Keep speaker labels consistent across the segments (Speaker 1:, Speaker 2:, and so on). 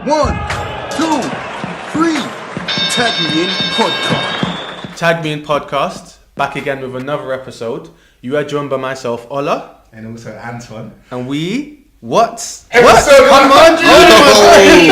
Speaker 1: 1, 2, 3. Tag Me In Podcast.
Speaker 2: Tag Me In Podcast. Back again with another episode. You are joined by myself, Ola.
Speaker 3: And also Antoine.
Speaker 2: And we... What?
Speaker 3: Episode
Speaker 2: Come on,
Speaker 3: Energy.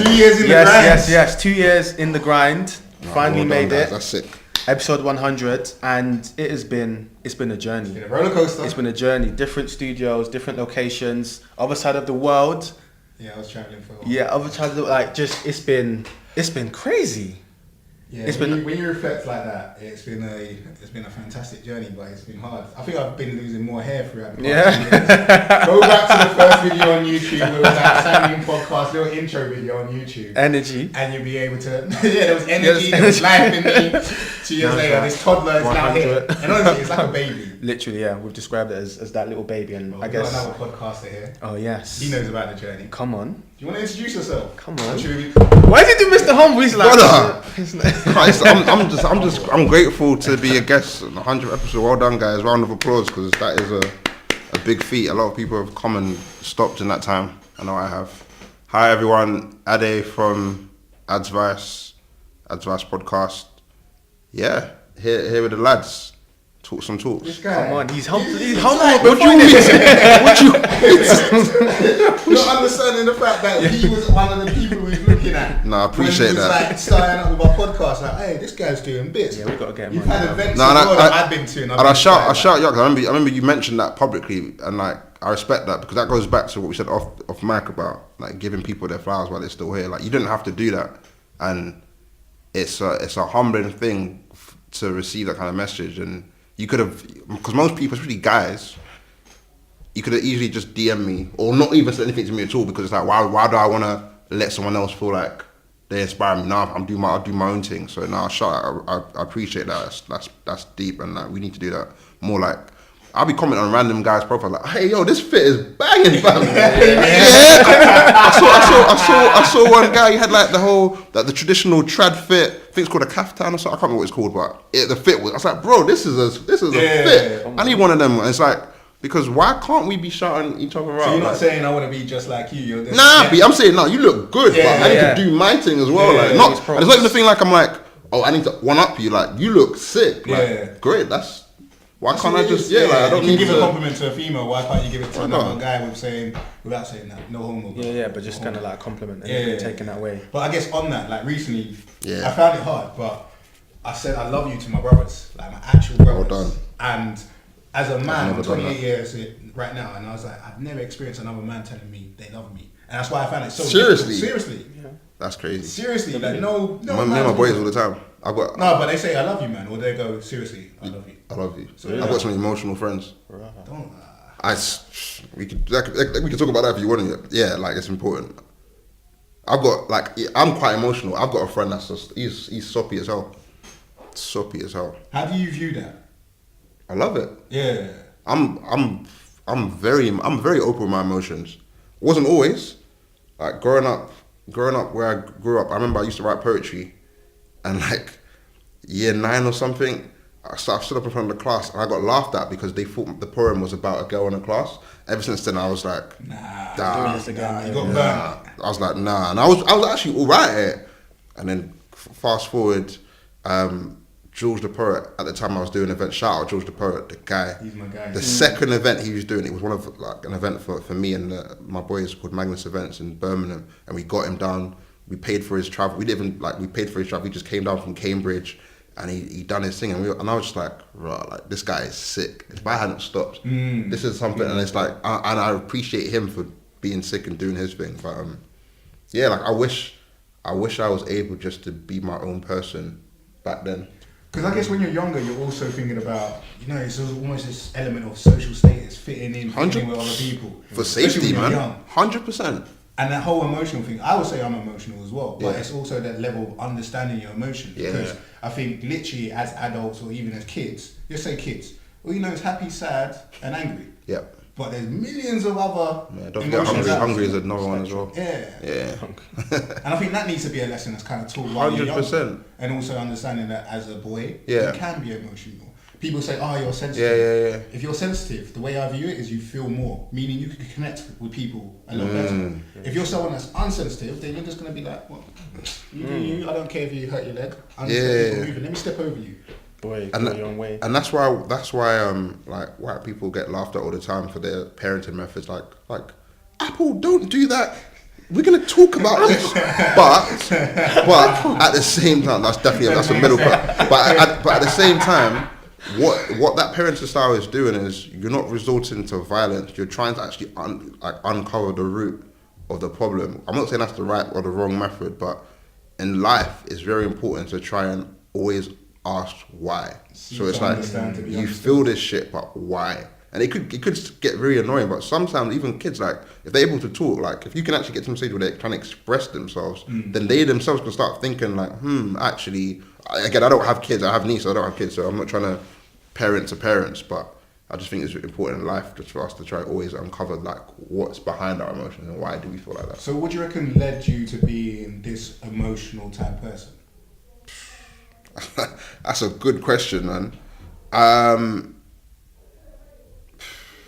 Speaker 3: 2 years in the grind.
Speaker 2: Yes. 2 years in the grind. Finally made it.
Speaker 4: That's sick.
Speaker 2: Episode 100, and it's been a journey.
Speaker 3: It's been a roller coaster.
Speaker 2: It's been a journey. Different studios, different locations, other side of the world.
Speaker 3: Yeah, I was traveling for a while.
Speaker 2: Yeah, other side of the it's been crazy.
Speaker 3: Yeah,
Speaker 2: it's
Speaker 3: when you reflect like that, it's been a fantastic journey, but it's been hard. I think I've been losing more hair throughout the past 2 years. Go back to the first video on YouTube. It was that Standing Podcast little intro video on YouTube.
Speaker 2: Energy.
Speaker 3: And you'll be able to there was energy, there was life in me. 2 years later, this toddler is now here. And honestly, it's like a baby.
Speaker 2: Literally, yeah. We've described it as that little baby, and
Speaker 3: Well,
Speaker 2: I guess
Speaker 3: we've got another podcaster here.
Speaker 2: Oh yes.
Speaker 3: He knows about the journey.
Speaker 2: Come on.
Speaker 3: Do you want to introduce yourself?
Speaker 2: Come on.
Speaker 3: Should we...
Speaker 2: Why did you do Mr. Humble? He's like
Speaker 4: I'm grateful to be a guest on the 100th episode. Well done, guys. Round of applause, because that is a big feat. A lot of people have come and stopped in that time. I know I have. Hi everyone, Ade from Adzvice podcast. Yeah, here with the lads. Talk some talks.
Speaker 3: This guy.
Speaker 2: Come on, he's humble.
Speaker 3: Like,
Speaker 2: What you mean?
Speaker 3: Not understanding the fact that he was one of the people we was looking at.
Speaker 4: No, I appreciate
Speaker 3: when he was
Speaker 4: that.
Speaker 3: Like starting up with our podcast, like, hey, this guy's doing bits.
Speaker 2: Yeah, we gotta get him
Speaker 3: You've
Speaker 2: on
Speaker 3: had
Speaker 2: now.
Speaker 3: events
Speaker 4: No,
Speaker 3: as well that
Speaker 4: I-
Speaker 3: I've been to, and
Speaker 4: I shout you out, 'cause I remember you mentioned that publicly, and like I respect that, because that goes back to what we said off mic about like giving people their flowers while they're still here. Like, you didn't have to do that, and it's a humbling thing to receive that kind of message. And you could have, because most people, especially guys, you could have easily just DM me or not even said anything to me at all, because it's like, why do I want to let someone else feel like they inspire me? Now I'll do my own thing. So now I appreciate that. That's deep, and like we need to do that more. Like, I'll be commenting on random guys' profile like, hey yo, this fit is banging, fam. I saw one guy, he had like the traditional trad fit. I think it's called a kaftan or something. I can't remember what it's called, but the fit was. I was like, bro, this is a fit. I need one of them. And it's like, because why can't we be shouting each other out?
Speaker 3: So you're not
Speaker 4: like,
Speaker 3: saying I want to be just like you. You're
Speaker 4: I'm saying no. You look good, but I need to do my thing as well. Like, not. And it's not even the thing like I'm like, oh, I need to one up you. Like, you look sick. Like, great. Why can't I just like I don't
Speaker 3: you
Speaker 4: need
Speaker 3: give
Speaker 4: to
Speaker 3: a compliment to a female. Why can't you give it to
Speaker 4: Why
Speaker 3: another
Speaker 4: not?
Speaker 3: guy without saying that? No homo.
Speaker 2: But just kind of like a compliment and taking that away.
Speaker 3: But I guess on that, like recently,
Speaker 4: Yeah.
Speaker 3: I found it hard, but I said I love you to my brothers, like my actual brothers.
Speaker 4: Well done.
Speaker 3: And as a man, I'm
Speaker 4: never done
Speaker 3: 28 years right now, and I was like, I've never experienced another man telling me they love me, and that's why I found it so
Speaker 4: Seriously?
Speaker 3: difficult. Seriously,
Speaker 4: That's crazy.
Speaker 3: seriously, like no.
Speaker 4: Me and my boys all the time. I've got.
Speaker 3: No, but they say I love you, man, or they go seriously, I love you.
Speaker 4: I love you.
Speaker 3: So,
Speaker 4: I've got some emotional friends.
Speaker 3: Don't.
Speaker 4: We could talk about that if you want to. Yeah, like it's important. I've got I'm quite emotional. I've got a friend that's just he's soppy as hell. Soppy as hell.
Speaker 3: How do you view that?
Speaker 4: I love it.
Speaker 3: Yeah.
Speaker 4: I'm very open with my emotions. Wasn't always. Like growing up where I grew up, I remember I used to write poetry, and like year 9 or something, I stood up in front of the class and I got laughed at because they thought the poem was about a girl in the class. Ever since then, I was like,
Speaker 3: Doing this again. You got burnt.
Speaker 4: I was like, nah. And I was actually all right at it. And then fast forward, George the Poet, at the time I was doing an event, shout out George the Poet, the guy.
Speaker 3: He's my guy.
Speaker 4: The second event he was doing, it was one of like an event for me and my boys called Magnus Events in Birmingham. And we got him down. We paid for his travel. We paid for his travel. He just came down from Cambridge. And he done his thing, and I was just like, right, like this guy is sick. If I hadn't stopped, this is something, and it's like, and I appreciate him for being sick and doing his thing. But yeah, like I wish I was able just to be my own person back then.
Speaker 3: Because I guess when you're younger, you're also thinking about, it's almost this element of social status, fitting in with other people.
Speaker 4: For
Speaker 3: Especially
Speaker 4: safety,
Speaker 3: when you're
Speaker 4: man.
Speaker 3: young.
Speaker 4: 100%.
Speaker 3: And that whole emotional thing, I would say I'm emotional as well, but
Speaker 4: Yeah.
Speaker 3: it's also that level of understanding your emotions.
Speaker 4: Yeah.
Speaker 3: Because I think literally as adults or even as kids, just say kids, all you know is happy, sad, and angry.
Speaker 4: Yeah.
Speaker 3: But there's millions of other
Speaker 4: Don't forget
Speaker 3: emotions.
Speaker 4: hungry is another one as well.
Speaker 3: Yeah.
Speaker 4: Yeah.
Speaker 3: And I think that needs to be a lesson that's kind of taught while you're young.
Speaker 4: 100%.
Speaker 3: And also understanding that as a boy,
Speaker 4: Yeah.
Speaker 3: you can be emotional. people say, "Oh, you're sensitive."
Speaker 4: Yeah.
Speaker 3: If you're sensitive, the way I view it is you feel more, meaning you can connect with people a lot better. If you're someone that's unsensitive, then you're just gonna be like, "Well, you, I don't care if you hurt your leg. I'm just moving. Let me step over you."
Speaker 2: Boy, go your own way.
Speaker 4: And that's why like white people get laughed at all the time for their parenting methods. Like Apple, don't do that. We're gonna talk about this, but at the same time, that's a middle class. But at the same time, what that parenting style is doing is you're not resorting to violence. You're trying to actually uncover the root of the problem. I'm not saying that's the right or the wrong method, but in life, it's very important to try and always ask why. So it's like you feel this shit, but why? And it could get very annoying, but sometimes even kids, like if they're able to talk, like if you can actually get to a stage where they're trying to express themselves, then they themselves can start thinking like, actually, again, I don't have kids, I have nieces, I don't have kids, so I'm not trying to parent to parents, but I just think it's important in life just for us to try always uncover like what's behind our emotions and why do we feel like that.
Speaker 3: So what do you reckon led you to being this emotional type person?
Speaker 4: That's a good question, man.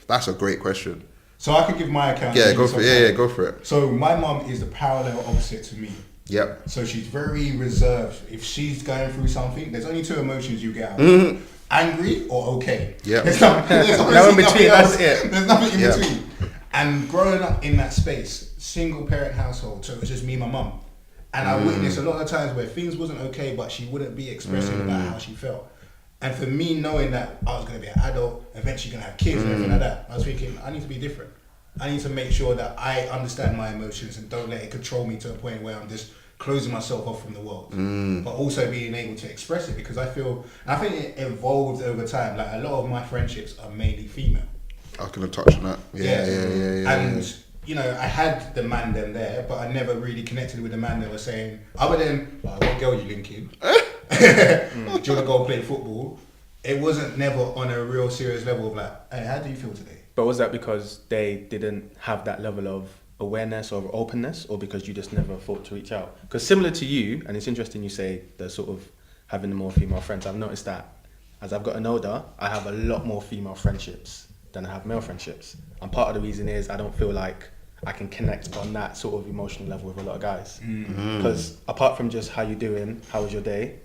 Speaker 4: That's a great question.
Speaker 3: So I could give my account.
Speaker 4: Yeah, go for it. Yeah, go for it.
Speaker 3: So my mum is the parallel opposite to me.
Speaker 4: Yep.
Speaker 3: So she's very reserved. If she's going through something, there's only two emotions you get out. Angry or okay.
Speaker 4: Yeah.
Speaker 3: There's nothing in between. There's nothing in between. And growing up in that space, single parent household, so it was just me and my mum. And I witnessed a lot of times where things wasn't okay, but she wouldn't be expressing about how she felt. And for me, knowing that I was going to be an adult, eventually going to have kids and everything like that, I was thinking, I need to be different. I need to make sure that I understand my emotions and don't let it control me to a point where I'm just closing myself off from the world. But also being able to express it, because I think it evolved over time. Like a lot of my friendships are mainly female.
Speaker 4: I was going to touch on that. Yeah.
Speaker 3: And you know, I had the man them there, but I never really connected with the man that was saying, other than, what girl you linking? Do you want to go play football? It wasn't never on a real serious level of like, hey, how do you feel today?
Speaker 2: But was that because they didn't have that level of awareness or openness, or because you just never thought to reach out? Because similar to you, and it's interesting you say the sort of having the more female friends, I've noticed that as I've gotten older, I have a lot more female friendships than I have male friendships. And part of the reason is I don't feel like I can connect on that sort of emotional level with a lot of guys. Because apart from just how you doing, how was your day,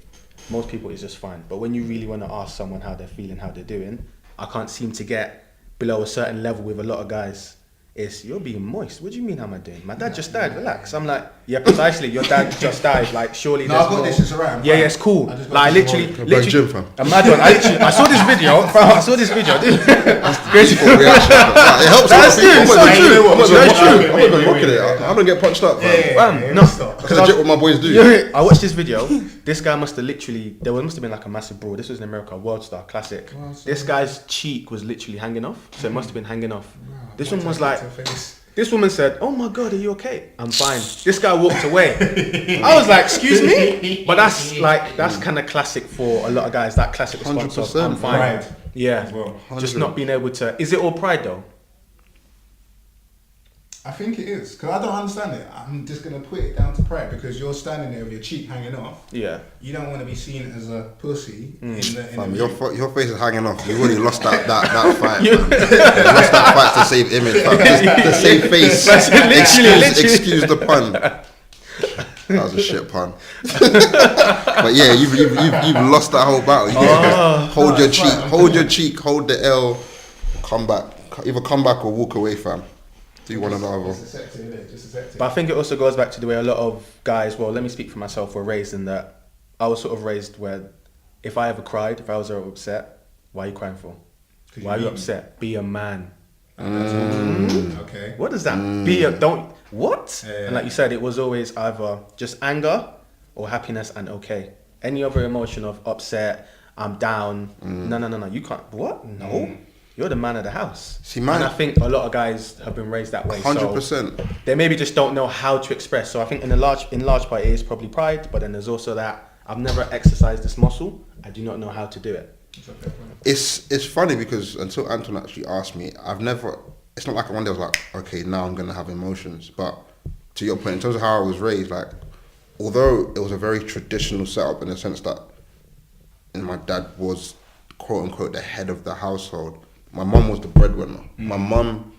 Speaker 2: most people is just fine. But when you really want to ask someone how they're feeling, how they're doing, I can't seem to get below a certain level with a lot of guys. It's, you're being moist. What do you mean, how am I doing? My dad just died, relax. I'm like, yeah, precisely, your dad just died. Like, surely there's
Speaker 3: I've got this, it's around.
Speaker 2: Yeah, it's cool. Like, literally,
Speaker 4: Gym, fam.
Speaker 2: a mad one. I saw this video. That's crazy.
Speaker 4: It helps.
Speaker 2: That's true.
Speaker 4: I'm not going to mock it.
Speaker 2: Yeah.
Speaker 4: I'm going to get punched up, fam.
Speaker 2: No,
Speaker 4: That's legit what my boys do.
Speaker 2: Yeah, I watched this video. This guy must have literally, must have been like a massive brawl. This was in America, World Star Classic. This guy's cheek was literally hanging off, so it must have been hanging off. This one was like, this woman said, "Oh my God, are you okay?" "I'm fine." This guy walked away. I was like, "Excuse me?" But that's kind of classic for a lot of guys. That classic response of, "I'm fine."
Speaker 3: Pride.
Speaker 2: Yeah, just not being able to. Is it all pride though?
Speaker 3: I think it is, because I don't understand it. I'm just going to put it down to pride, because you're standing there with your cheek hanging off.
Speaker 2: Yeah.
Speaker 3: You don't want to be seen as a pussy in
Speaker 4: Fam,
Speaker 3: the
Speaker 4: your face is hanging off. You already lost that fight, man. You lost that fight to save image, fam. To save face. Excuse the pun. That was a shit pun. But yeah, you've lost that whole battle. You hold your cheek, hold the L, come back. Either come back or walk away, fam. Do one another.
Speaker 3: Just a sector.
Speaker 2: But I think it also goes back to the way a lot of guys, well, let me speak for myself, were raised in that. I was sort of raised where if I ever cried, if I was ever upset, why are you crying for? Why are you upset? Be a man.
Speaker 3: Okay.
Speaker 2: What does that what? Yeah. And like you said, it was always either just anger or happiness and okay. Any other emotion of upset, I'm down, no, you can't, what? No. You're the man of the house.
Speaker 4: See, man,
Speaker 2: and I think a lot of guys have been raised that way.
Speaker 4: 100%.
Speaker 2: So they maybe just don't know how to express. So I think in large part it is probably pride, but then there's also that I've never exercised this muscle. I do not know how to do it.
Speaker 4: It's funny because until Anton actually asked me, it's not like one day I was like, okay, now I'm going to have emotions. But to your point, in terms of how I was raised, like, although it was a very traditional setup in the sense that my dad was quote unquote the head of the household. My mum was the breadwinner. My mum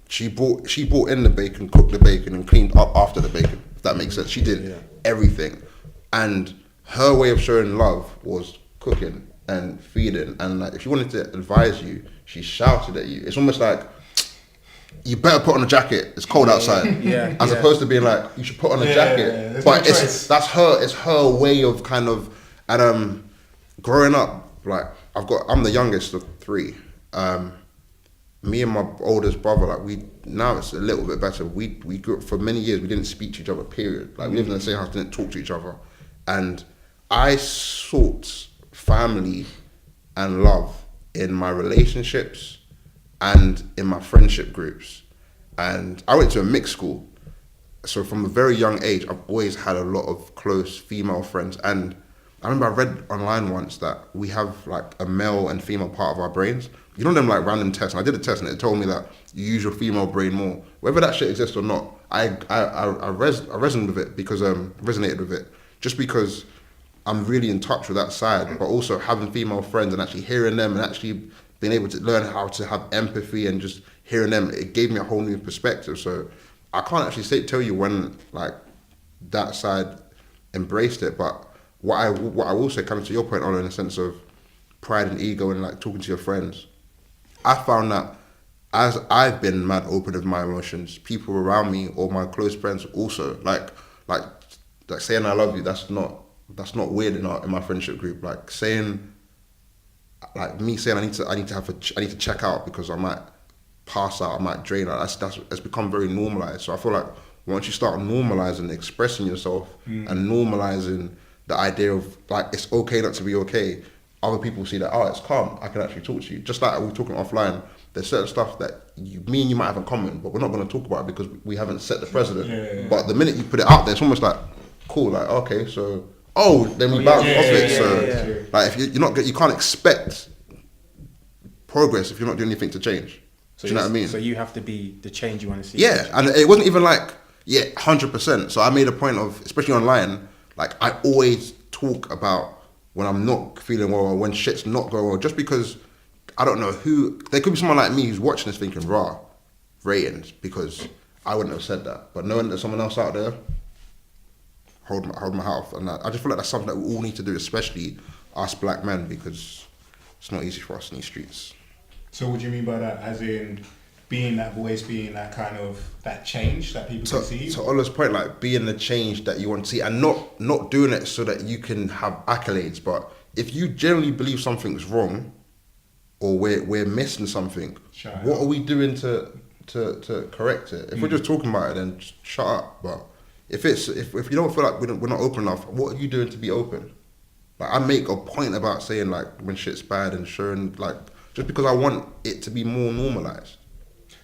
Speaker 4: she brought in the bacon, cooked the bacon, and cleaned up after the bacon. If that makes sense. She did everything, and her way of showing love was cooking and feeding. And like, if she wanted to advise you, she shouted at you. It's almost like, you better put on a jacket. It's cold outside. As opposed to being like, you should put on a jacket. But it's her way of kind of, and growing up, like I'm the youngest of three. Me and my oldest brother, like now it's a little bit better. We grew up for many years. We didn't speak to each other. Period. Like we lived in the same house, didn't talk to each other, and I sought family and love in my relationships and in my friendship groups. And I went to a mixed school, so from a very young age, I've always had a lot of close female friends. And I remember I read online once that we have like a male and female part of our brains. You know them like random tests, and I did a test and it told me that you use your female brain more. Whether that shit exists or not, I resonated with it just because I'm really in touch with that side, but also having female friends and actually hearing them and actually being able to learn how to have empathy and just hearing them, it gave me a whole new perspective. So I can't actually tell you when like that side embraced it, but what I will say, coming to your point, Ola, in a sense of pride and ego and like talking to your friends, I found that as I've been mad open with my emotions, people around me or my close friends also like saying I love you. That's not weird in my friendship group. Like saying, like me saying I need to check out because I might pass out, I might drain out. That's become very normalized. So I feel like once you start normalizing expressing yourself and normalizing the idea of like it's okay not to be okay, other people see that, oh, it's calm, I can actually talk to you. Just like we were talking offline, there's certain stuff that me and you might have in common, but we're not going to talk about it because we haven't set the precedent. But the minute you put it out there, it's almost like, cool, like, okay, so, then we bounce off it. Like, if you can't expect progress if you're not doing anything to change.
Speaker 2: So
Speaker 4: do you know what I mean?
Speaker 2: So you have to be the change you want to see.
Speaker 4: Yeah, and it wasn't even like, 100%. So I made a point of, especially online, like, I always talk about when I'm not feeling well or when shit's not going well, just because I don't know there could be someone like me who's watching this thinking, raw, ratings, because I wouldn't have said that. But knowing there's someone else out there, hold my health. And I just feel like that's something that we all need to do, especially us black men, because it's not easy for us in these streets.
Speaker 3: So what do you mean by that? As in being that voice, being that kind of, that change that people can see?
Speaker 4: To Ola's point, like being the change that you want to see and not doing it so that you can have accolades, but if you generally believe something's wrong or we're missing something, what are we doing to correct it? If we're just talking about it, then just shut up. But if you don't feel like we're not open enough, what are you doing to be open? Like I make a point about saying like when shit's bad and showing like, just because I want it to be more normalized.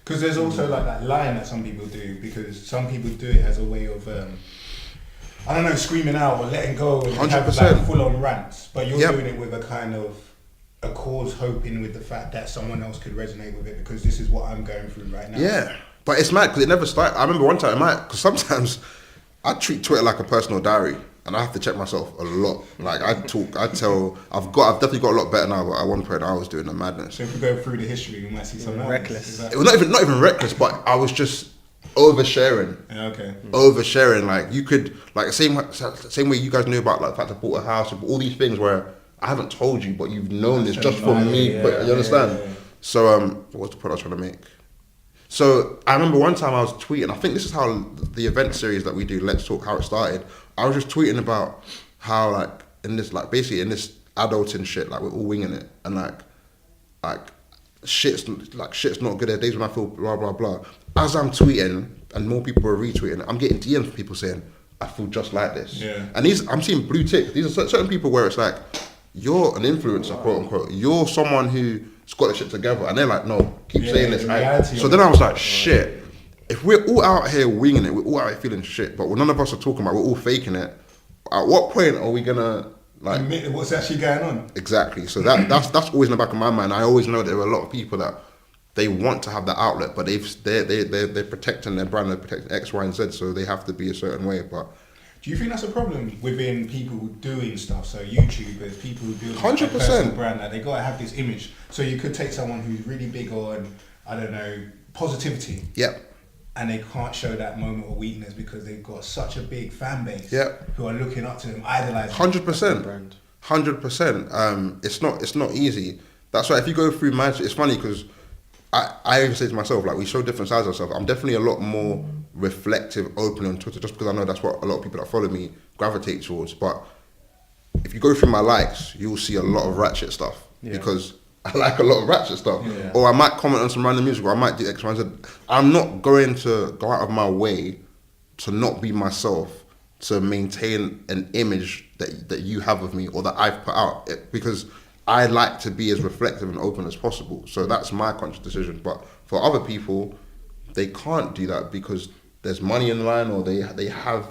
Speaker 3: Because there's also like that line that some people do, because some people do it as a way of, I don't know, screaming out or letting go and
Speaker 4: 100%.
Speaker 3: have like full-on rants. But you're doing it with a kind of a cause, hoping with the fact that someone else could resonate with it because this is what I'm going through right now.
Speaker 4: Yeah, but it's mad because it never started. I remember one time because sometimes I treat Twitter like a personal diary. And I have to check myself a lot. Like I've definitely got a lot better now. But at one point, I was doing a madness.
Speaker 3: So if we go through the history, we might see something
Speaker 2: reckless.
Speaker 4: It was not even reckless, but I was just oversharing.
Speaker 3: Okay.
Speaker 4: Oversharing, like you could, like same way you guys knew about like the fact I bought a house, all these things where I haven't told you, but you've known this just from me. But you understand? Yeah. So what's the point I was trying to make? So I remember one time I was tweeting. I think this is how the event series that we do, Let's Talk, how it started. I was just tweeting about how like in this adulting shit, like we're all winging it, and like shit's not good. There are days when I feel blah blah blah. As I'm tweeting and more people are retweeting, I'm getting DMs from people saying I feel just like this. Yeah. And I'm seeing blue ticks. These are certain people where it's like you're an influencer, quote unquote. You're someone who's got the shit together, and they're like, no, keep saying this. So then I was like, shit. If we're all out here winging it, we're all out here feeling shit, but none of us are talking about, we're all faking it. At what point are we gonna like
Speaker 3: admit what's actually going on?
Speaker 4: Exactly. So that's always in the back of my mind. I always know that there are a lot of people that they want to have that outlet, but they're protecting their brand, they're protecting X, Y, and Z, so they have to be a certain way. But
Speaker 3: do Do you think that's a problem within people doing stuff? So YouTubers, people who build a
Speaker 4: 100%.
Speaker 3: personal brand, that they gotta have this image. So you could take someone who's really big on, I don't know, positivity.
Speaker 4: Yep.
Speaker 3: And they can't show that moment of weakness because they've got such a big fan base.
Speaker 4: Yep.
Speaker 3: Who are looking up to them, idolizing.
Speaker 4: 100%. 100%. It's not easy. That's why if you go through my, it's funny because I even say to myself, like, we show different sides of ourselves. I'm definitely a lot more reflective, open on Twitter, just because I know that's what a lot of people that follow me gravitate towards. But if you go through my likes, you'll see a lot of ratchet stuff because I like a lot of ratchet stuff. Yeah. Or I might comment on some random music, or I might do X, Y, Z. I'm not going to go out of my way to not be myself, to maintain an image that you have of me or that I've put out, because I like to be as reflective and open as possible. So that's my conscious decision. But for other people, they can't do that because there's money in line, or they have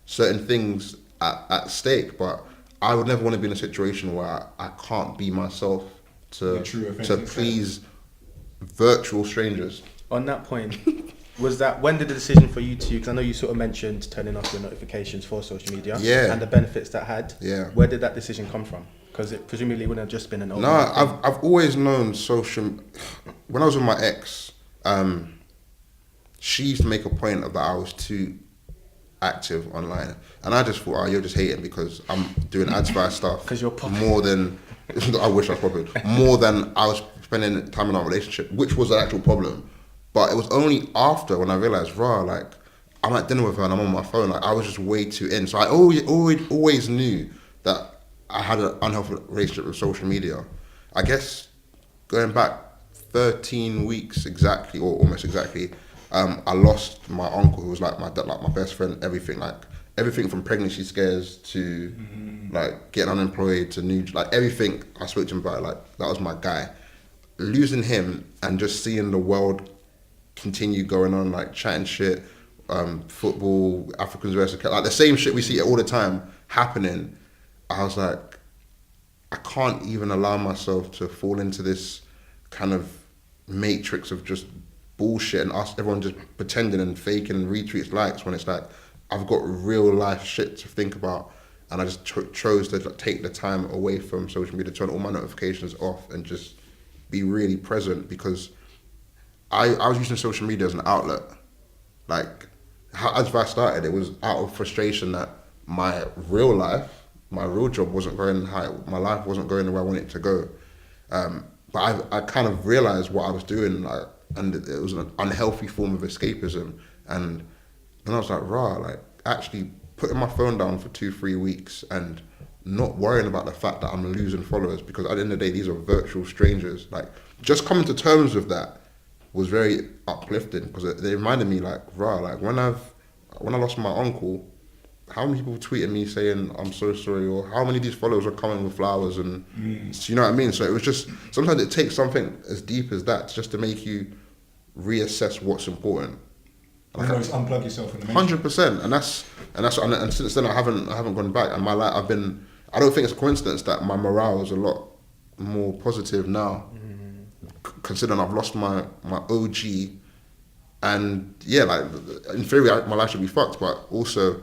Speaker 4: certain things at stake. But I would never want to be in a situation where I can't be myself to please virtual strangers.
Speaker 2: On that point, when did the decision for you to, because I know you sort of mentioned turning off your notifications for social media and the benefits that had. Yeah. Where did that decision come from? Because it presumably wouldn't have just been an open thing.
Speaker 4: I've always known social. When I was with my ex, she used to make a point of that I was too active online, and I just thought, you're just hating because I'm doing Adzvice stuff.
Speaker 2: Because you're popping.
Speaker 4: More than I wish I was popping. More than I was spending time in our relationship, which was an actual problem. But it was only after when I realized, like, I'm at dinner with her and I'm on my phone. Like, I was just way too in. So I always knew that I had an unhealthy relationship with social media. I guess going back 13 weeks exactly, or almost exactly, I lost my uncle, who was like my dad, like my best friend. Everything from pregnancy scares to like getting unemployed to everything I spoke to him about. Like, that was my guy. Losing him and just seeing the world continue going on, like chatting shit, football, Africans versus like the same shit we see all the time happening. I was like, I can't even allow myself to fall into this kind of matrix of just bullshit and everyone just pretending and faking and retweets likes, when it's like, I've got real life shit to think about. And I just chose to take the time away from social media, turn all my notifications off and just be really present, because I was using social media as an outlet. Like, how Adzvice started, it was out of frustration that my real life, my real job wasn't going high, my life wasn't going the way I wanted it to go. But I kind of realized what I was doing, like, and it was an unhealthy form of escapism. And then I was like, like, actually putting my phone down for 2-3 weeks and not worrying about the fact that I'm losing followers, because at the end of the day, these are virtual strangers. Like, just coming to terms with that was very uplifting, because it reminded me, like, like, when I lost my uncle, how many people tweeted me saying I'm so sorry, or how many of these followers are coming with flowers, and you know what I mean? So it was just, sometimes it takes something as deep as that just to make you reassess what's important.
Speaker 3: Like, always unplug yourself from the
Speaker 4: 100%, and since then I haven't gone back. And my life, I don't think it's a coincidence that my morale is a lot more positive now, considering I've lost my OG, and like, in theory my life should be fucked, but also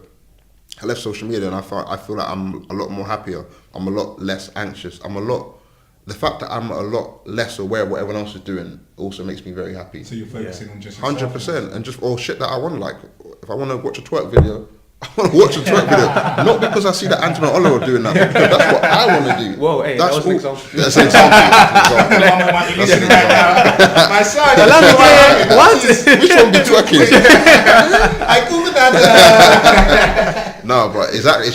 Speaker 4: I left social media and I feel like I'm a lot more happier. I'm a lot less anxious. The fact that I'm a lot less aware of what everyone else is doing also makes me very happy.
Speaker 3: So you're focusing on just yourself?
Speaker 4: 100%, and just all shit that I want. Like, if I want to watch a twerk video, I want to watch a twerk video. Not because I see that Anthony Oliver doing that, because that's what I want to do.
Speaker 2: Whoa, hey, that was an example.
Speaker 4: That's an example.
Speaker 3: My son,
Speaker 4: what? Which one the twerking?
Speaker 3: I googled that.
Speaker 4: No, but exactly, it's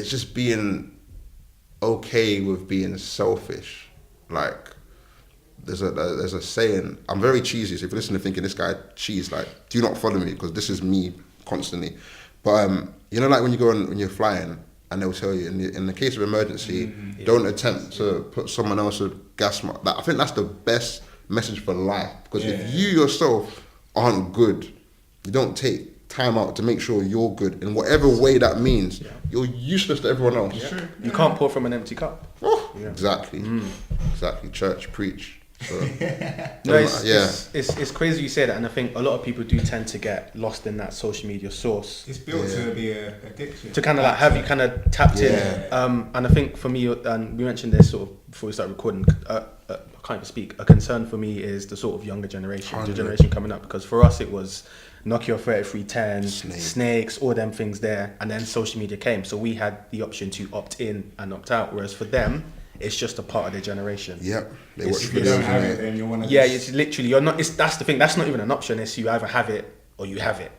Speaker 4: just being okay with being selfish. Like, there's a saying, I'm very cheesy, so if you're listening thinking this guy cheese, like, do not follow me, because this is me constantly. But you know, like when you're flying and they'll tell you in the case of emergency, don't attempt to put someone else's gas mask. Like, I think that's the best message for life, because if you yourself aren't good, you don't take time out to make sure you're good in whatever way that means, you're useless to everyone else.
Speaker 2: You can't pour from an empty cup.
Speaker 4: Exactly. Church, preach. So,
Speaker 2: No, it's crazy you say that, and I think a lot of people do tend to get lost in that social media source.
Speaker 3: It's built to be an addiction.
Speaker 2: To kind of like have you kind of tapped in. And I think for me, and we mentioned this sort of before we start recording, I can't even speak. A concern for me is the sort of younger generation, the generation coming up, because for us it was Nokia 3310, Snakes, all them things there, and then social media came. So we had the option to opt in and opt out, whereas for them, it's just a part of their generation.
Speaker 4: Yep.
Speaker 3: If you don't have it, then you're one of
Speaker 2: it's literally, you're not, that's the thing, that's not even an option. It's you either have it or you have it.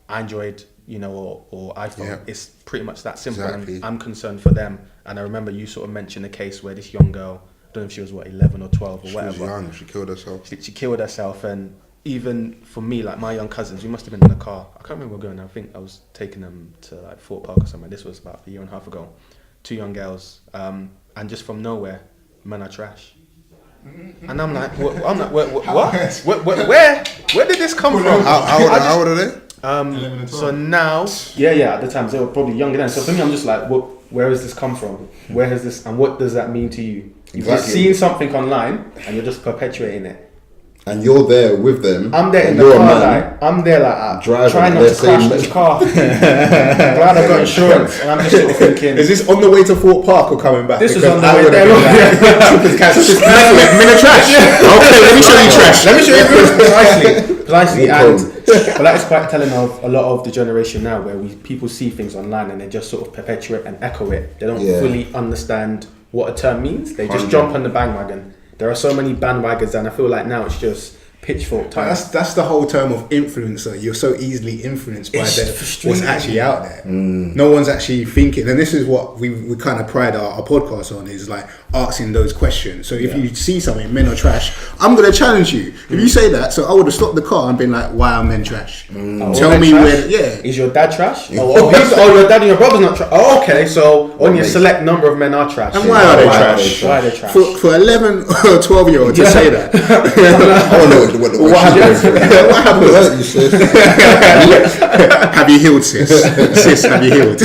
Speaker 2: Android, or iPhone. It's pretty much that simple.
Speaker 4: Exactly.
Speaker 2: And I'm concerned for them. And I remember you sort of mentioned a case where this young girl, I don't know if she was 11 or 12 or whatever.
Speaker 4: She was young, she killed herself.
Speaker 2: She killed herself, and even for me, like my young cousins, we must have been in the car. I can't remember where we were going. I think I was taking them to like Fort Park or somewhere. This was about a year and a half ago. 2 young girls, and just from nowhere, men are trash. And I'm like, what? Where did this come from?
Speaker 4: How old are they?
Speaker 3: 11 and 12.
Speaker 2: So now, at the time they were probably younger then. So for me, I'm just like, where has this come from? Where has this, and what does that mean to you? You've just seen something online and you're just perpetuating it.
Speaker 5: And you're there with them.
Speaker 2: I'm there in the car, trying not to crash the car. Glad I got insurance, and I'm just sort of thinking.
Speaker 3: Is this on the way to Fort Park or coming back?
Speaker 2: This was on the way there.
Speaker 3: Minute trash. Okay, let me show you trash.
Speaker 2: Let me show you precisely. But that is quite telling of a lot of the generation now, where people see things online and they just sort of perpetuate and echo it. They don't fully understand what a term means. They just jump on the bandwagon. There are so many bandwagons, and I feel like now it's just pitchfork time.
Speaker 3: That's the whole term of influencer. You're so easily influenced by what's actually out there. No one's actually thinking, and this is what we kind of pride our podcast on, is like asking those questions. So if you see something, men are trash, I'm going to challenge you. If you say that, so I would have stopped the car and been like, why are men trash? Tell me where.
Speaker 2: Is your dad trash? Your dad and your brother's not trash. Oh, okay, so only a select number of men are trash.
Speaker 3: And why are they trash?
Speaker 2: Why are they trash?
Speaker 3: For 11 or 12-year-old to say that.
Speaker 5: I don't know what happened?
Speaker 3: Have you healed, sis? Sis, have you healed?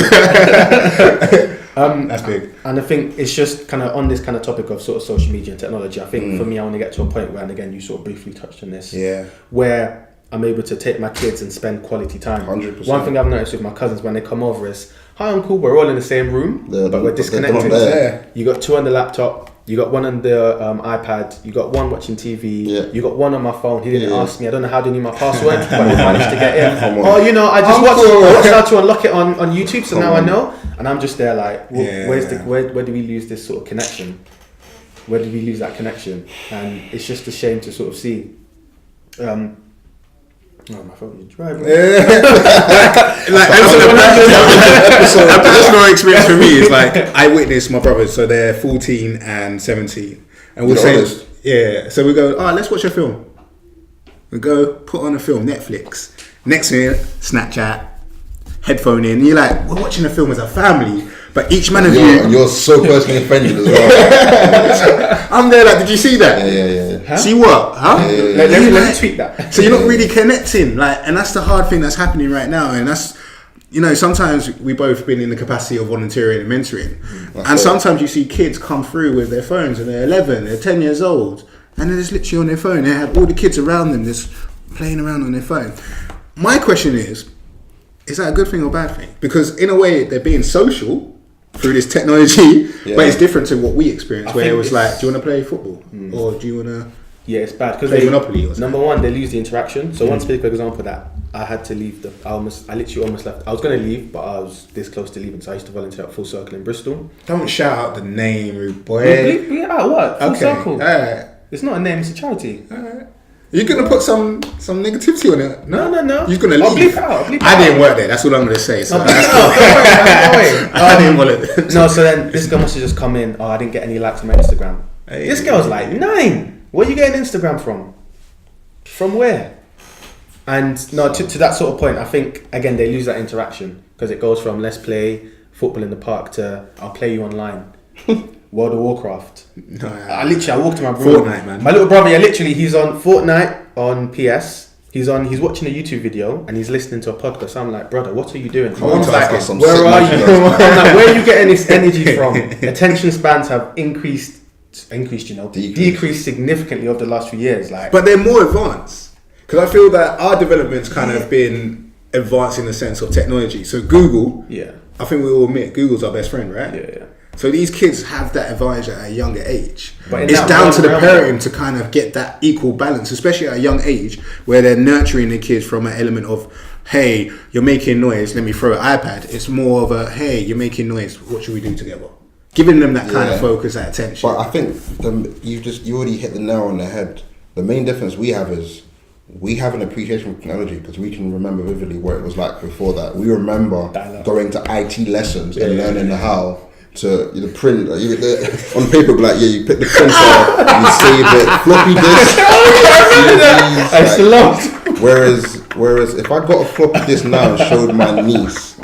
Speaker 3: That's big.
Speaker 2: And I think it's just kind of on this kind of topic of sort of social media and technology. I think for me, I want to get to a point where, and again, you sort of briefly touched on this, where I'm able to take my kids and spend quality time.
Speaker 5: 100%.
Speaker 2: One thing I've noticed with my cousins when they come over is, hi uncle, we're all in the same room, but we're disconnected. You got 2 on the laptop. You got 1 on the iPad. You got 1 watching TV. You got 1 on my phone. He didn't ask me. I don't know how they knew my password, but he managed to get in. I just watched how to unlock it on YouTube, so now I know. And I'm just there like, where do we lose this sort of connection? Where did we lose that connection? And it's just a shame to sort of see. My phone is driving.
Speaker 3: A personal experience for me is like, I witnessed my brothers, so they're 14 and 17, and we'll say, so we go, let's watch a film. We go put on a film, Netflix. Next minute, Snapchat, headphone in. And you're like, we're watching a film as a family, but each man of you,
Speaker 5: and you're so personally offended as well.
Speaker 3: I'm there like, did you see that?
Speaker 5: Yeah.
Speaker 3: Huh? See what? Huh?
Speaker 2: Let me tweet that.
Speaker 3: So you're not really connecting, like, and that's the hard thing that's happening right now, and that's, sometimes we both been in the capacity of volunteering and mentoring, and sometimes you see kids come through with their phones and they're 11, they're 10 years old, and they're just literally on their phone. They have all the kids around them just playing around on their phone. My question is that a good thing or bad thing? Because in a way they're being social through this technology, but it's different to what we experienced, where it was like, do you want to play football or do you want to?
Speaker 2: Yeah, it's bad because
Speaker 3: Monopoly.
Speaker 2: Number one, they lose the interaction. So one specific example that I had to leave. I literally almost left. I was going to leave, but I was this close to leaving. So I used to volunteer at Full Circle in Bristol.
Speaker 3: Don't shout out the name, rude boy.
Speaker 2: Bleep out what? Full Circle.
Speaker 3: All right.
Speaker 2: It's not a name. It's a charity.
Speaker 3: All right. You're gonna put some negativity on it?
Speaker 2: No.
Speaker 3: You're gonna leave.
Speaker 2: I'll bleep out.
Speaker 3: I didn't work there. That's all I'm gonna say. So
Speaker 2: Don't worry.
Speaker 3: I didn't want it.
Speaker 2: No. So then this girl must have just come in. Oh, I didn't get any likes on my Instagram. Hey. This girl's like 9. Where are you getting Instagram from? From where? And no, to that sort of point, I think again they lose that interaction because it goes from let's play football in the park to I'll play you online. World of Warcraft. No, I walked to my brother.
Speaker 3: Fortnite, man.
Speaker 2: My little brother, literally, he's on Fortnite on PS. He's watching a YouTube video and he's listening to a podcast. I'm like, brother, what are you doing? Mom's like, where are you? I'm like, where are you getting this energy from? Attention spans have increased increased, you know,
Speaker 4: Decreased.
Speaker 2: decreased significantly over the last few years. Like,
Speaker 3: But they're more advanced. Because I feel that our development's kind of been advanced in the sense of technology. So Google,
Speaker 2: yeah,
Speaker 3: I think we all admit Google's our best friend, right?
Speaker 2: yeah.
Speaker 3: So these kids have that advantage at a younger age.
Speaker 2: But in
Speaker 3: It's
Speaker 2: that
Speaker 3: down
Speaker 2: one
Speaker 3: to the
Speaker 2: realm,
Speaker 3: parenting to kind of get that equal balance, especially at a young age where they're nurturing the kids from an element of, hey, you're making noise, let me throw an iPad. It's more of a, hey, you're making noise, what should we do together? Giving them that kind of
Speaker 4: Yeah.
Speaker 3: focus, that attention.
Speaker 4: But I think you already hit the nail on the head. The main difference we have is we have an appreciation for technology because we can remember vividly what it was like before that. We remember going to IT lessons and learning how to the print on paper. Like you pick the printer, you save it, floppy disk.
Speaker 2: I still love.
Speaker 4: Whereas if I got a floppy disk now and showed my niece,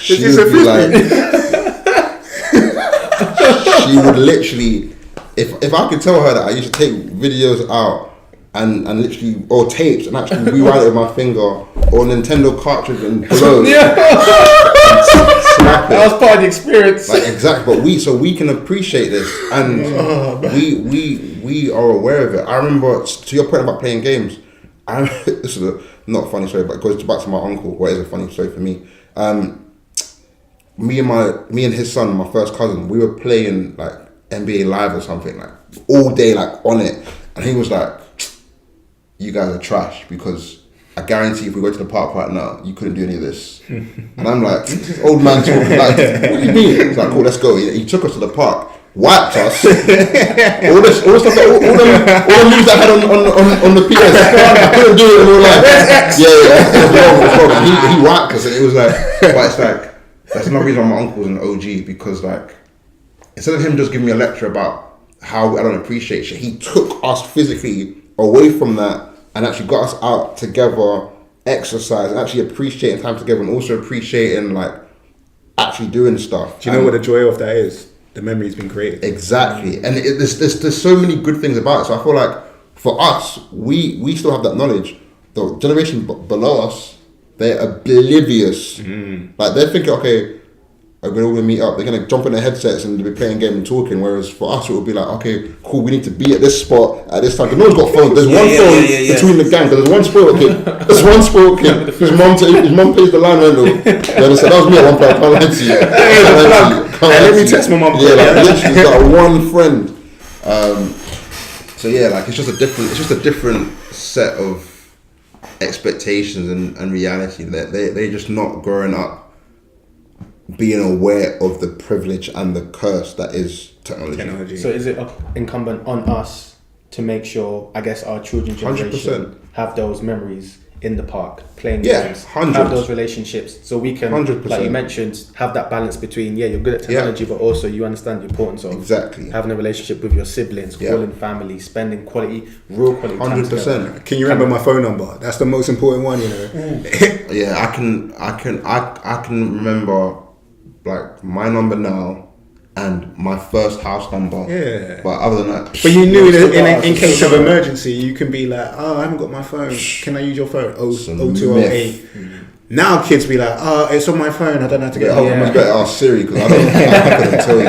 Speaker 4: she
Speaker 3: This is
Speaker 4: would
Speaker 3: a
Speaker 4: be like. She would literally, if I could tell her that I used to take videos out and literally, or tapes and actually rewrite it with my finger, or Nintendo cartridge and blow, slap it.
Speaker 2: That was part of the experience.
Speaker 4: Like exactly, but we can appreciate this, and we are aware of it. I remember, to your point about playing games, this is not a funny story, but it goes back to my uncle. What is a funny story for me? Me and his son, my first cousin, we were playing like NBA Live or something, like all day, like on it, and he was like, "You guys are trash because I guarantee if we go to the park right now, you couldn't do any of this." And I'm like, this old man talking, like, what do you mean? He's like, cool, let's go. He took us to the park, wiped us, all the moves that I had on the PS, I couldn't do it in real life. It was wrong. He wiped us, and it was like, but it's like, that's another reason why my uncle's an OG, because like, instead of him just giving me a lecture about how I don't appreciate shit, he took us physically away from that and actually got us out together, exercise, and actually appreciating time together, and also appreciating like actually doing stuff.
Speaker 3: Do you know what the joy of that is? The memory's been created.
Speaker 4: Exactly, and there's so many good things about it. So I feel like for us, we still have that knowledge. The generation below us, they're oblivious. Like they're thinking, okay, we're all gonna meet up. They're gonna jump in their headsets and be playing game and talking. Whereas for us, it would be like, okay, cool, we need to be at this spot at this time. Because no one's got phones. There's one phone between the gang. There's one spoiled kid. There's one spoiled kid. His mom pays the line rental. Then I said, that was me at one point. I can't lie to you.
Speaker 3: Let me text my mom.
Speaker 4: Yeah, like literally, he's got one friend. So yeah, like it's just a different set of expectations and reality. That they're just not growing up being aware of the privilege and the curse that is technology.
Speaker 2: So is it incumbent on us to make sure, I guess, our children's generation
Speaker 4: 100%.
Speaker 2: have those memories in the park, playing
Speaker 4: Yeah,
Speaker 2: games,
Speaker 4: 100.
Speaker 2: have those relationships, so we can,
Speaker 4: 100%.
Speaker 2: like you mentioned, have that balance between, you're good at technology, but also you understand the importance of
Speaker 4: Exactly.
Speaker 2: having a relationship with your siblings, calling family, spending real quality time
Speaker 4: 100%.
Speaker 2: together.
Speaker 3: Can you remember my phone number? That's the most important one, you know.
Speaker 4: Yeah, I can remember like my number now and my first house number.
Speaker 3: Yeah.
Speaker 4: But other than that,
Speaker 3: But you knew in case of emergency, you can be like, oh, I haven't got my phone. Can I use your phone? 0208. Now kids be like, oh, it's on my phone. I don't know how to get hold of
Speaker 4: I
Speaker 3: my
Speaker 4: must better ask Siri because I couldn't tell you.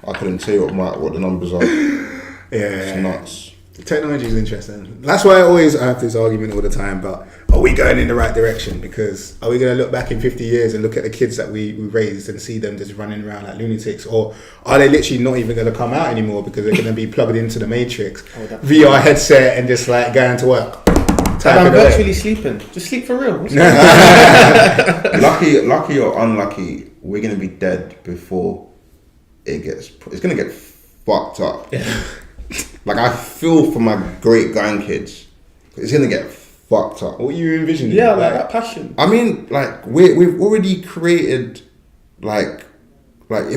Speaker 4: I couldn't tell you what the numbers are.
Speaker 3: Yeah.
Speaker 4: It's nuts.
Speaker 3: Technology is interesting. That's why I have this argument all the time about, are we going in the right direction? Because are we going to look back in 50 years and look at the kids that we raised and see them just running around like lunatics? Or are they literally not even going to come out anymore because they're going to be plugged into the Matrix, VR headset, and just like going to work?
Speaker 2: And I'm virtually sleeping. Just sleep for real.
Speaker 4: Lucky or unlucky, we're going to be dead before it's going to get fucked up. Like, I feel for my great grandkids. It's going to get fucked up.
Speaker 3: What you envisioning?
Speaker 2: Yeah, like that passion.
Speaker 4: I mean, like, we've already created, like
Speaker 3: Man's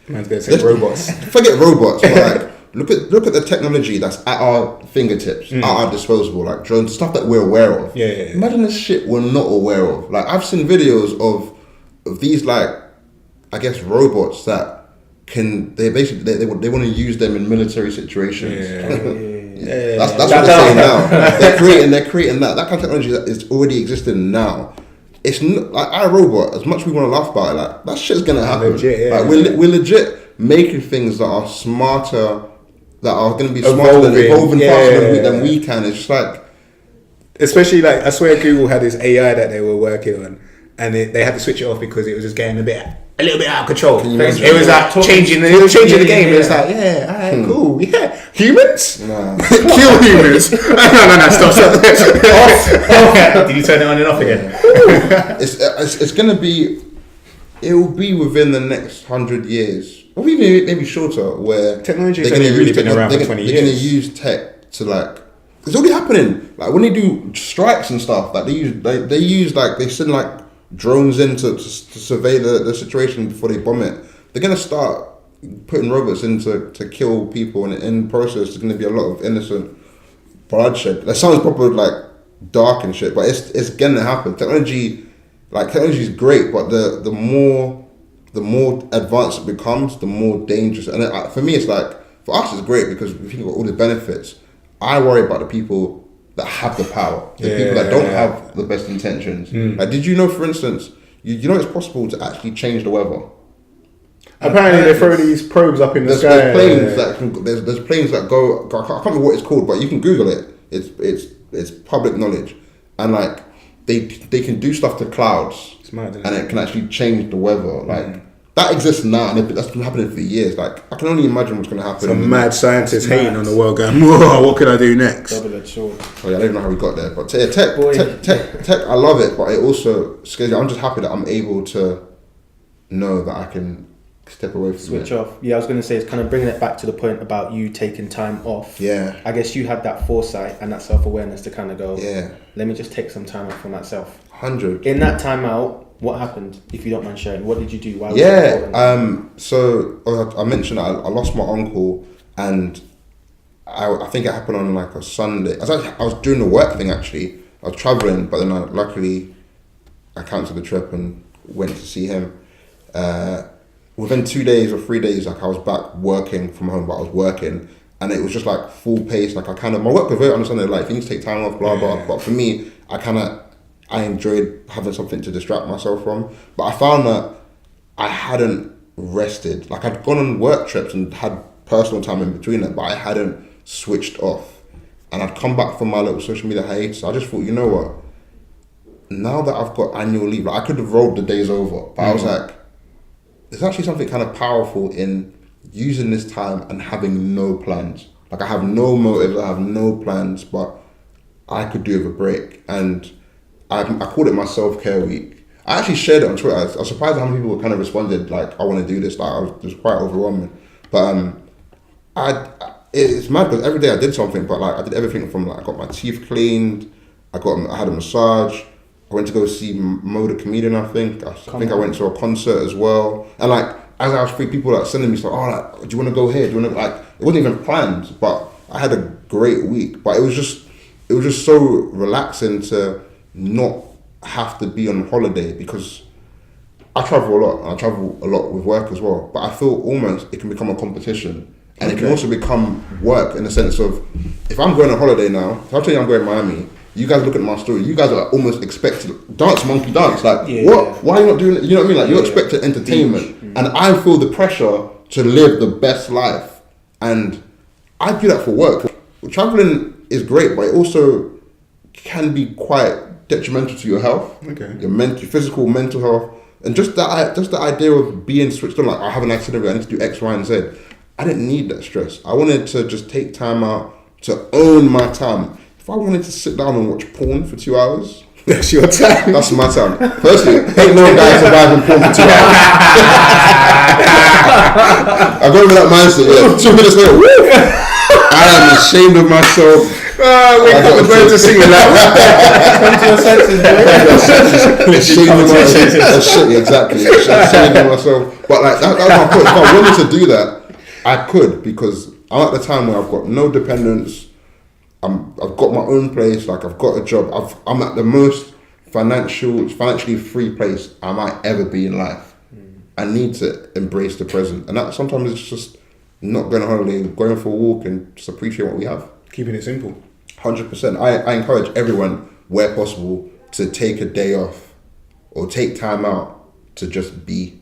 Speaker 3: going to say robots.
Speaker 4: Forget robots, but like, look at the technology that's at our fingertips, at our disposal, like drones, stuff that we're aware of.
Speaker 3: Yeah.
Speaker 4: Imagine the shit we're not aware of. Like, I've seen videos of these, like, I guess, robots that they want to use them in military situations. That's what they're saying now. They're creating that kind of technology that is already existing now. It's not like iRobot. As much as we want to laugh about it, like that shit's gonna happen.
Speaker 3: Legit,
Speaker 4: like we're legit. making things that are smarter, that are going to be smarter, evolving faster than we can. It's just like,
Speaker 6: especially like I swear Google had this AI that they were working on, and they had to switch it off because it was just getting a little bit out of control. It was like changing the game. It was like, alright, cool, humans, kill humans. No, stop. Did you turn it on and off again?
Speaker 4: It's gonna be. It will be within the next 100 years, or even maybe shorter, where
Speaker 6: technology has only really been around for 20 years.
Speaker 4: They're going to use tech to like. It's already happening. Like when they do strikes and stuff, like they send like drones in to survey the situation before they bomb it. They're going to start putting robots in to kill people, and in the process, there's going to be a lot of innocent bloodshed. That sounds probably like dark and shit, but it's going to happen. Technology is great, but the more advanced it becomes, the more dangerous. And for me, it's like, for us, it's great because we think about all the benefits. I worry about the people that have the power, the people that don't have the best intentions. Like, did you know, for instance, you know it's possible to actually change the weather?
Speaker 6: Apparently, they throw these probes up in the sky.
Speaker 4: There's planes that go. I can't remember what it's called, but you can Google it. It's public knowledge, and like they can do stuff to clouds, and it can actually change the weather. Like that exists now, and that's been happening for years. Like I can only imagine what's going to happen.
Speaker 6: Some mad scientists hating on the world, going, "Whoa, what can I do next?"
Speaker 2: Double-edged sword.
Speaker 4: Oh yeah, I don't even know how we got there, but tech. I love it, but it also scares me. I'm just happy that I'm able to know that I can step away from
Speaker 2: switch off. Yeah, I was going to say, it's kind of bringing it back to the point about you taking time off.
Speaker 4: Yeah,
Speaker 2: I guess you had that foresight and that self-awareness to kind of go,
Speaker 4: yeah,
Speaker 2: let me just take some time out for myself.
Speaker 4: 100.
Speaker 2: In that time out, what happened, if you don't mind sharing? What did you do? Why was it important?
Speaker 4: So I mentioned I lost my uncle, and I think it happened on like a Sunday. I was doing the work thing actually. I was traveling, but then luckily I cancelled the trip and went to see him. Within 2 days or 3 days, like I was back working from home, but I was working, and it was just like full pace. Like my work was very understanding, like things take time off, blah blah. But for me, I enjoyed having something to distract myself from. But I found that I hadn't rested. Like I'd gone on work trips and had personal time in between it, but I hadn't switched off. And I'd come back from my little social media hiatus. I just thought, you know what? Now that I've got annual leave, like I could have rolled the days over, but I was like, there's actually something kind of powerful in using this time and having no plans. Like I have no motives, I have no plans, but I could do with a break. And I called it my self-care week. I actually shared it on Twitter. I was surprised at how many people kind of responded like, I want to do this. Like it was quite overwhelming. But it's mad because every day I did something, but like I did everything from like I got my teeth cleaned, I had a massage, I went to go see Mo the comedian, I think I went to a concert as well. And like as I was free, people like sending me stuff, like, do you want to go here? Do you want to, like, it wasn't even planned, but I had a great week. But it was just so relaxing to not have to be on holiday, because I travel a lot, and I travel a lot with work as well. But I feel almost it can become a competition, and it can also become work in the sense of, if I'm going on holiday now, if I tell you I'm going to Miami, you guys look at my story, you guys are like almost expected dance monkey dance. Like what? Why are you not doing it? You know what I mean? Like you're expected entertainment, and I feel the pressure to live the best life, and I do that for work. Traveling is great, but it also can be quite detrimental to your health, your physical, mental health, and just the idea of being switched on. Like I have an itinerary, I need to do X, Y, and Z. I didn't need that stress. I wanted to just take time out to own my time. If I wanted to sit down and watch porn for 2 hours,
Speaker 6: that's your time.
Speaker 4: That's my time. Firstly, ain't no guy surviving porn for 2 hours. I go with that mindset. Yeah. 2 minutes later, woo! I am ashamed of myself.
Speaker 6: We got the birds to sing with that.
Speaker 2: Come to your senses, boy.
Speaker 4: Ashamed of myself. Exactly. Ashamed of myself. But like that was my point. If I wanted to do that, I could, because I'm at the time where I've got no dependents. I've got my own place. Like I've got a job. I'm at the most financially free place I might ever be in life. I need to embrace the present, and that sometimes it's just not going on holiday, going for a walk, and just appreciate what we have.
Speaker 6: Keeping it simple.
Speaker 4: 100%. I encourage everyone, where possible, to take a day off or take time out to just be.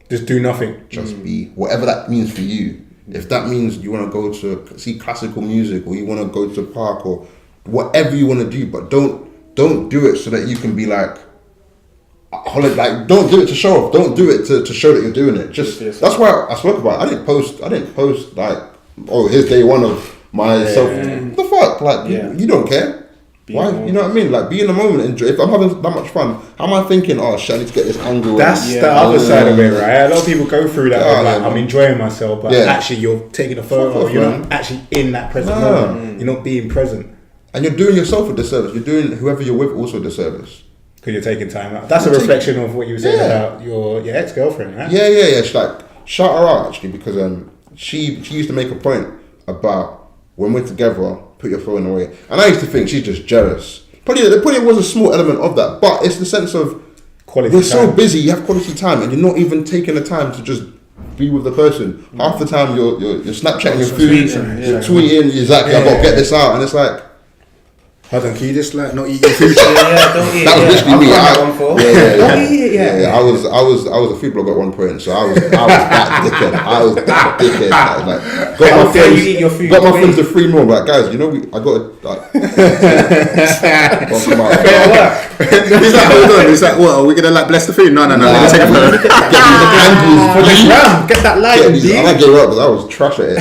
Speaker 6: Just do nothing.
Speaker 4: Just be whatever that means for you. If that means you want to go to see classical music, or you want to go to the park, or whatever you want to do, but don't do it so that you can be like, like, don't do it to show off. Don't do it to show that you're doing it. Just that's why I spoke about it. I didn't post like, oh, here's day one of myself. The fuck, like you don't care. Why? You know what I mean? Like, be in the moment, enjoy. If I'm having that much fun, how am I thinking? Oh shit, I need to get this angle.
Speaker 6: That's the other side of it, right? A lot of people go through that. Like, I'm enjoying myself, but actually, you're taking a photo. You're not actually in that present moment. You're not being present,
Speaker 4: and you're doing yourself a disservice. You're doing whoever you're with also a disservice.
Speaker 6: Because you're taking time out. That's a reflection of what you were saying about your ex-girlfriend, right?
Speaker 4: Yeah. She's like, shout her out actually, because she used to make a point about when we're together, put your phone away. And I used to think she's just jealous. Probably was a small element of that, but it's the sense of quality. We're so busy, you have quality time, and you're not even taking the time to just be with the person. Half the time you're Snapchatting your food, you're tweeting, exactly. I've got to get this out, and it's like,
Speaker 6: hold on, can you just like not eat your food?
Speaker 2: Don't eat
Speaker 4: that was literally me.
Speaker 2: Don't eat it.
Speaker 4: I was a food blogger at one point, so I was that dickhead. I was like, got my friends a free meal. Like, guys, you know, I got to like. Come out.
Speaker 6: He's like, hold on. He's like, what? Are we gonna like bless the food? No. Let me take a photo.
Speaker 2: Get that light.
Speaker 4: I might get up because I was trash at it.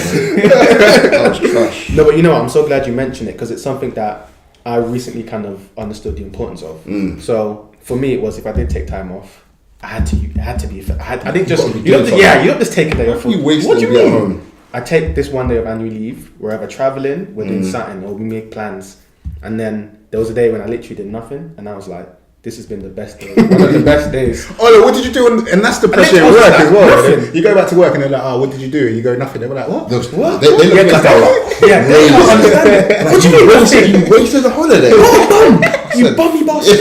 Speaker 4: I was trash.
Speaker 2: No, but you know what? I'm so glad you mentioned it, because it's something that I recently kind of understood the importance of. So for me, it was, if I did take time off, I had to be. I didn't just. You don't just take a day off.
Speaker 4: You waste
Speaker 2: what do you
Speaker 4: it
Speaker 2: mean?
Speaker 4: at home.
Speaker 2: I take this one day of annual leave. We're either traveling, we're doing something, or we make plans. And then there was a day when I literally did nothing, and I was like, this has been the best day. One of the best days.
Speaker 6: Oh, look, what did you do? And that's the pressure at work as well. You go back to work and they're like, oh, what did you do? And you go, nothing. They were like, what?
Speaker 4: They look like
Speaker 2: they can't understand it.
Speaker 4: What do you mean? You wasted the holiday.
Speaker 2: You bummy bastard.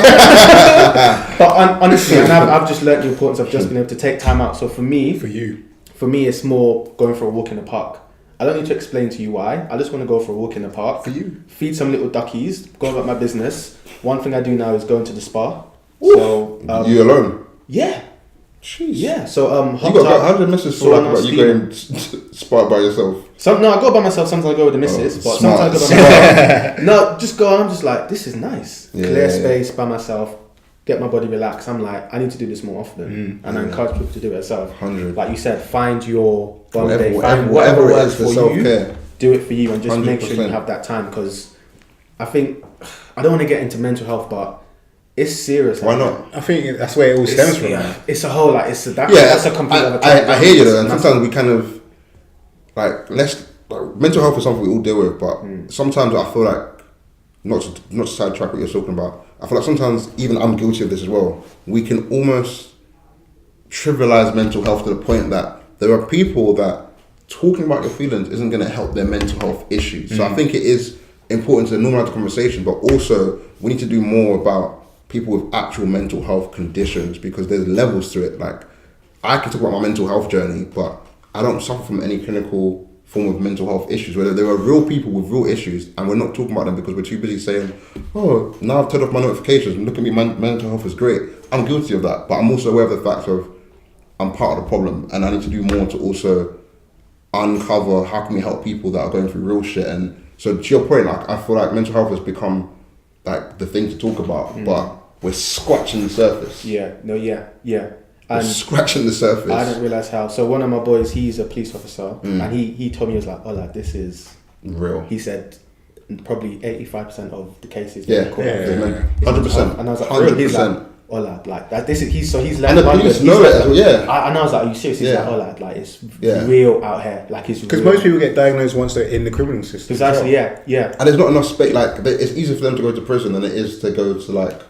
Speaker 2: But honestly, and I've just learned the importance of just being able to take time out. So for me, it's more going for a walk in the park. I don't need to explain to you why. I just want to go for a walk in the park.
Speaker 6: For you.
Speaker 2: Feed some little duckies. Go about my business. One thing I do now is go into the spa. So
Speaker 4: you alone?
Speaker 2: Yeah.
Speaker 4: Jeez.
Speaker 2: Yeah. So
Speaker 4: how did the missus feel like about you going spa by yourself?
Speaker 2: I go by myself. Sometimes I go with the missus, but sometimes I go by myself. No, just go. I'm just like, this is nice. Clear space by myself. Get my body relaxed. I'm like, I need to do this more often, and I encourage people to do it themselves.
Speaker 4: 100.
Speaker 2: Like you said, find your day,
Speaker 4: whatever
Speaker 2: works
Speaker 4: it is for
Speaker 2: self-care. You. Do it for you, and just
Speaker 4: 100%.
Speaker 2: make sure you have that time. Because I think I don't want to get into mental health, but it's serious.
Speaker 4: Why not?
Speaker 6: I think that's where it all stems from.
Speaker 2: It's a whole that's a complete other topic.
Speaker 4: I hear you though, and sometimes we kind of like mental health is something we all deal with, but sometimes I feel like not to sidetrack what you're talking about. I feel like sometimes even I'm guilty of this as well. We can almost trivialize mental health to the point that there are people that talking about your feelings isn't going to help their mental health issues. So I think it is important to normalize the conversation, but also we need to do more about people with actual mental health conditions, because there's levels to it. Like, I can talk about my mental health journey, but I don't suffer from any clinical form of mental health issues, where there are real people with real issues and we're not talking about them because we're too busy saying, oh, now I've turned off my notifications and look at me, my mental health is great. I'm guilty of that, but I'm also aware of the fact of I'm part of the problem, and I need to do more to also uncover how can we help people that are going through real shit. And so to your point, like, I feel like mental health has become like the thing to talk about, but we're scratching the surface.
Speaker 2: And
Speaker 4: scratching the surface.
Speaker 2: I didn't realize how. So one of my boys, he's a police officer, and he told me, he was like, "Oh, like, this is
Speaker 4: real."
Speaker 2: He said probably 85% of the cases.
Speaker 4: 100%.
Speaker 2: And I was like,
Speaker 4: 100%.
Speaker 2: He's like, "Oh, like that. This is he's learned."
Speaker 4: And the police know it as well. Yeah.
Speaker 2: And I was like, "Are you serious?" He's like, "Oh, like it's
Speaker 4: Yeah.
Speaker 2: real out here. Like it's
Speaker 6: Because
Speaker 2: real."
Speaker 6: most people get diagnosed once they're in the criminal system.
Speaker 2: Precisely. Yeah.
Speaker 4: And there's not enough space. Like, it's easier for them to go to prison than it is to go to like.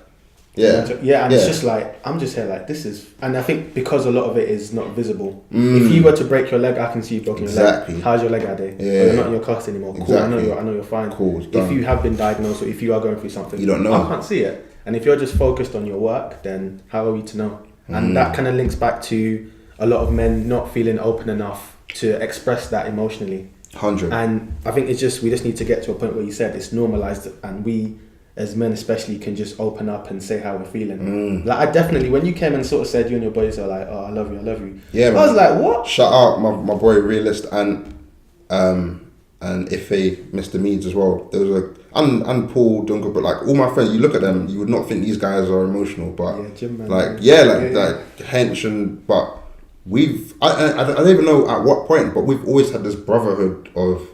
Speaker 2: It's just like, I'm just here like, this is, and I think because a lot of it is not visible. If you were to break your leg, I can see you broken your leg. How's your leg, Ade?
Speaker 4: Yeah.
Speaker 2: You're not in your cast anymore. Cool.
Speaker 4: Exactly.
Speaker 2: I know you're fine.
Speaker 4: Cool.
Speaker 2: If you have been diagnosed, or if you are going through something,
Speaker 4: you don't know.
Speaker 2: I can't see it. And if you're just focused on your work, then how are we to know? And that kind of links back to a lot of men not feeling open enough to express that emotionally.
Speaker 4: 100.
Speaker 2: And I think we just need to get to a point where you said it's normalized, and we as men especially can just open up and say how we're feeling. Like I definitely, when you came and sort of said you and your boys are like, oh, I love you.
Speaker 4: Yeah,
Speaker 2: I was like, what?
Speaker 4: Shout out my boy Realist and Ife, Mr. Meads as well. There was and Paul Dunker, but like all my friends, you look at them, you would not think these guys are emotional, but
Speaker 2: Jim, man,
Speaker 4: like hench and but I don't even know at what point, but we've always had this brotherhood of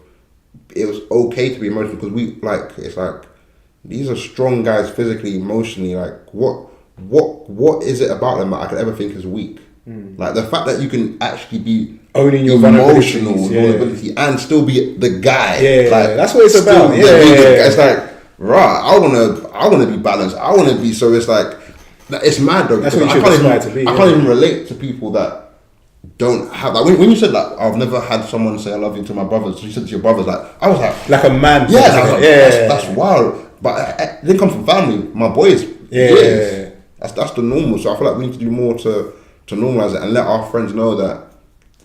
Speaker 4: it was okay to be emotional because it's like these are strong guys physically, emotionally. Like what is it about them that I could ever think is weak? Like the fact that you can actually be
Speaker 6: owning your
Speaker 4: emotional
Speaker 6: vulnerability
Speaker 4: and still be the guy.
Speaker 6: That's what it's about.
Speaker 4: It's like I wanna be balanced. I wanna be so. It's like it's mad though.
Speaker 6: That's what you should aspire to be.
Speaker 4: I can't even relate to people that don't have like when you said that I've never had someone say I love you to my brothers. So you said to your brothers I was like
Speaker 6: a man.
Speaker 4: That's wild. But it didn't come from family. My boys. That's the normal. So I feel like we need to do more to normalize it and let our friends know that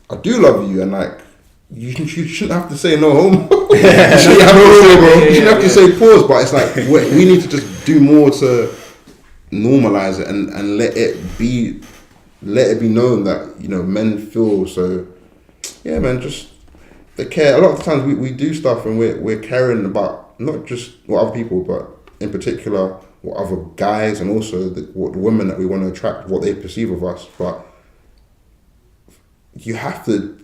Speaker 4: I do love you and like you shouldn't have to say no homo. You shouldn't have to say pause. But it's like we need to just do more to normalize it and let it be known that men feel so. Yeah, man, just they care. A lot of the times we do stuff and we're caring about not just what other people, but in particular what other guys and also what the women that we want to attract, what they perceive of us. But you have to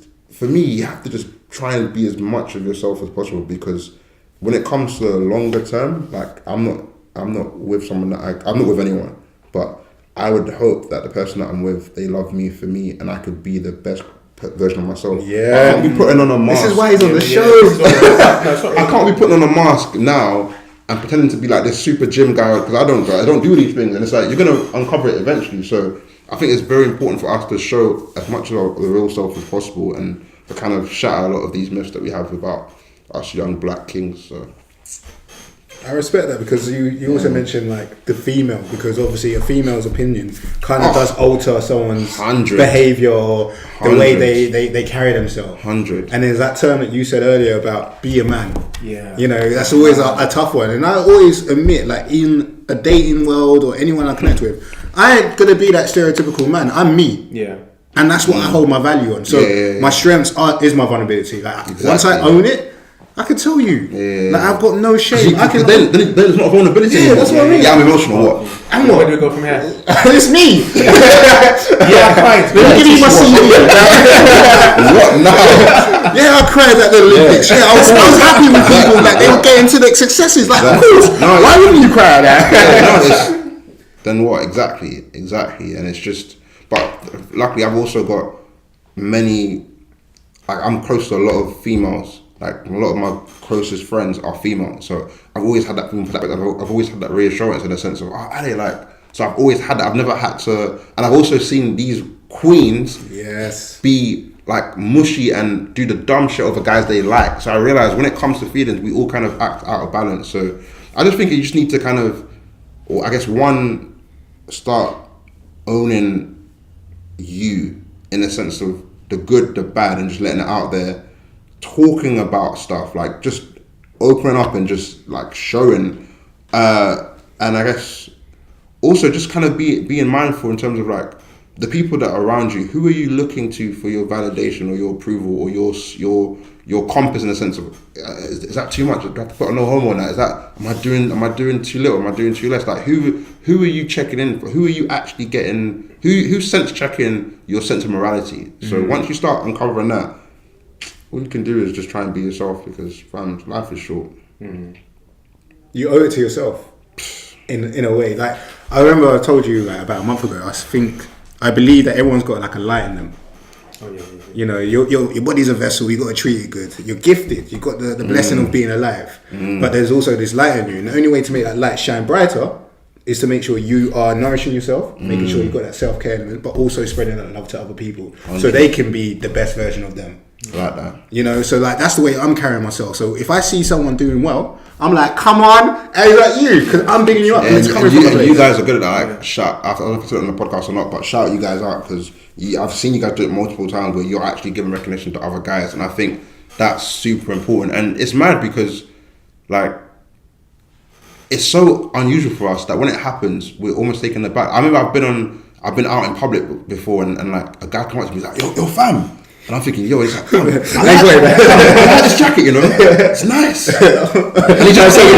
Speaker 4: just try and be as much of yourself as possible because when it comes to the longer term, like I'm not with someone that I'm not with anyone, but I would hope that the person that I'm with, they love me for me and I could be the best version of myself.
Speaker 6: Yeah.
Speaker 4: I can't be putting on a mask.
Speaker 6: This is why he's on the show.
Speaker 4: I can't be putting on a mask now and pretending to be like this super gym guy because I don't do these things and it's like you're going to uncover it eventually. So I think it's very important for us to show as much of the real self as possible and to kind of shatter a lot of these myths that we have about us young black kings. So
Speaker 6: I respect that because you also mentioned like the female because obviously a female's opinion kind of does alter someone's behaviour or the way they carry themselves.
Speaker 4: 100.
Speaker 6: And there's that term that you said earlier about be a man.
Speaker 2: Yeah.
Speaker 6: That's always a tough one. And I always admit like in a dating world or anyone I connect with, I ain't gonna be that stereotypical man. I'm me.
Speaker 2: Yeah.
Speaker 6: And that's what I hold my value on. So my strengths is my vulnerability. Like once I own it, I can tell you. Like I've got no shame. I can.
Speaker 4: Then it's not a vulnerability.
Speaker 6: Yeah, that's what I mean.
Speaker 4: Yeah, I'm emotional. What?
Speaker 6: And
Speaker 2: Where
Speaker 6: what?
Speaker 2: do we go from here?
Speaker 6: It's me.
Speaker 2: Yeah, fine.
Speaker 6: Let me give you my CV.
Speaker 4: What now?
Speaker 6: Yeah, I cried at the Olympics. Yeah, I was happy with people that they were getting to their successes. Like, of course. Why wouldn't you cry at that?
Speaker 4: Then what? Exactly. And it's just. But luckily, I've also got many. Like, I'm close to a lot of females. Like a lot of my closest friends are female, so I've always had that female perspective. I've always had that reassurance in the sense of, are they like? So I've always had that. I've never had to, and I've also seen these queens be like mushy and do the dumb shit over guys they like. So I realized when it comes to feelings, we all kind of act out of balance. So I just think you just need to kind of, or I guess start owning you in the sense of the good, the bad, and just letting it out there. Talking about stuff, like just opening up and just like showing, and I guess also just kind of being mindful in terms of like the people that are around you. Who are you looking to for your validation or your approval or your compass in the sense of is that too much? Do I have to put a no homo on that? Is that am I doing too little? Am I doing too less? Like who are you checking in for? Who are you actually getting? Who's sense checking your sense of morality? So once you start uncovering that. All you can do is just try and be yourself because, fam, life is short.
Speaker 6: You owe it to yourself, in a way. Like I remember I told you like, about a month ago. I believe that everyone's got like a light in them.
Speaker 2: Oh, yeah.
Speaker 6: You know, your body's a vessel. You got to treat it good. You're gifted. You got the blessing of being alive. But there's also this light in you. And the only way to make that light shine brighter is to make sure you are nourishing yourself, making sure you've got that self-care element, but also spreading that love to other people so they can be the best version of them.
Speaker 4: Like that.
Speaker 6: You know, so like that's the way I'm carrying myself. So if I see someone doing well, I'm like, come on, hey, like you, because I'm bigging you up. And it's coming from a place.
Speaker 4: You guys are good at that. Like, shout. I don't know if it's on the podcast or not, but shout you guys out because I've seen you guys do it multiple times where you're actually giving recognition to other guys, and I think that's super important. And it's mad because, like, it's so unusual for us that when it happens, we're almost taken aback. I remember I've been out in public before, and like a guy comes up to me, he's like, yo, fam. And I'm thinking, yo, he's like, fam, I like this jacket, you know, it's nice. And he just and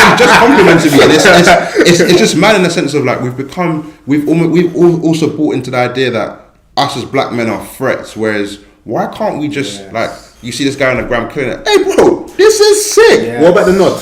Speaker 4: he just complimented me, and it's just mad in the sense of like we've also bought into the idea that us as black men are threats, whereas why can't we just like, you see this guy on the gram clearing it, hey bro, this is sick.
Speaker 6: Yeah. What about the nod?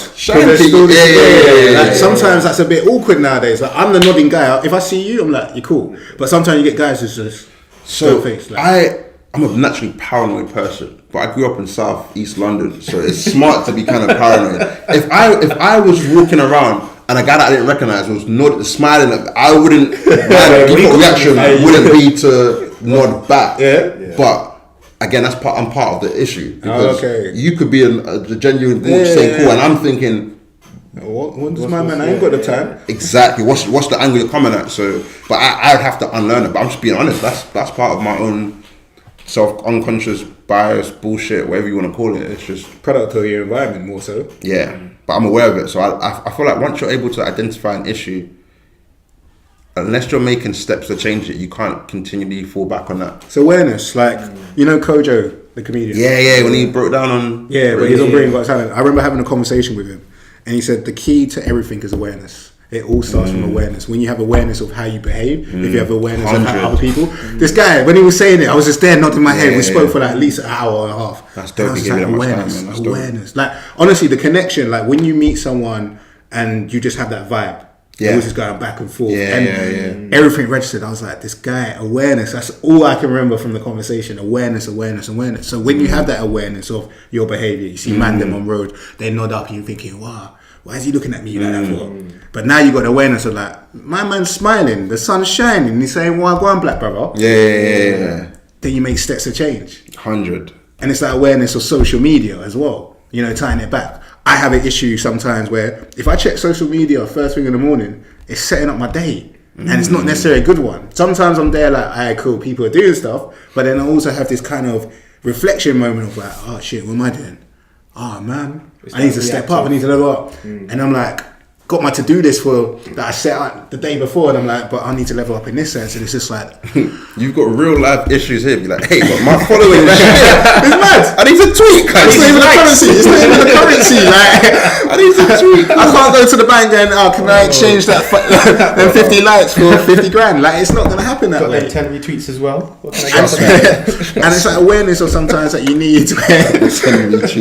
Speaker 6: Like, sometimes that's a bit awkward nowadays. Like, I'm the nodding guy. If I see you, I'm like, you're cool. But sometimes you get guys who's just face. Like,
Speaker 4: I'm a naturally paranoid person, but I grew up in South East London, so it's smart to be kind of paranoid. If I was walking around and a guy that I didn't recognize was smiling, I wouldn't. My default reaction wouldn't be to nod back.
Speaker 6: Yeah.
Speaker 4: But again, I'm part of the issue, because you could be a genuine saying cool, and I'm thinking,
Speaker 6: what does my man? I ain't got the time.
Speaker 4: Exactly. What's the angle you're coming at? So, but I'd have to unlearn it. But I'm just being honest. That's part of my own unconscious bias, bullshit, whatever you want to call it. It's just
Speaker 6: product of your environment, more so.
Speaker 4: Yeah, but I'm aware of it. So I feel like once you're able to identify an issue, unless you're making steps to change it, you can't continually fall back on that.
Speaker 6: It's awareness, like Kojo, the comedian.
Speaker 4: Yeah, when he broke down on
Speaker 6: but he's on Brilliant Got Talent. I remember having a conversation with him, and he said the key to everything is awareness. It all starts from awareness. When you have awareness of how you behave, if you have awareness of how other people. This guy, when he was saying it, I was just there nodding my head. We spoke for like at least an hour and a half.
Speaker 4: That's dope.
Speaker 6: Like, awareness. Like, honestly, the connection, like when you meet someone and you just have that vibe. Yeah. It was just going back and forth. And everything registered. I was like, this guy, awareness. That's all I can remember from the conversation. Awareness. So when you have that awareness of your behaviour, you see man them on road, they nod up and you're thinking, wow, why is he looking at me like that for? But now you got awareness of like, my man's smiling, the sun's shining, he's saying, well, go on, black brother.
Speaker 4: Yeah.
Speaker 6: Then you make steps of change.
Speaker 4: 100.
Speaker 6: And it's that awareness of social media as well, tying it back. I have an issue sometimes where if I check social media first thing in the morning, it's setting up my day. And it's not necessarily a good one. Sometimes I'm there like, alright, cool, people are doing stuff. But then I also have this kind of reflection moment of like, oh shit, what am I doing? Oh man, I need to step up, I need to level up. And I'm like, got my to-do list that I set out the day before, and I'm like, but I need to level up in this sense. And it's just like,
Speaker 4: you've got real life issues here. You're like, hey, but my following is it's mad. I need to tweak.
Speaker 6: It's not even the currency. It's not even the currency. Like, I need to tweak. I can't go to the bank and can I exchange that them 50 likes for 50 grand? Like, it's not gonna happen that way.
Speaker 2: Got 10 retweets as well. What can I get?
Speaker 6: And it's like awareness of sometimes that you need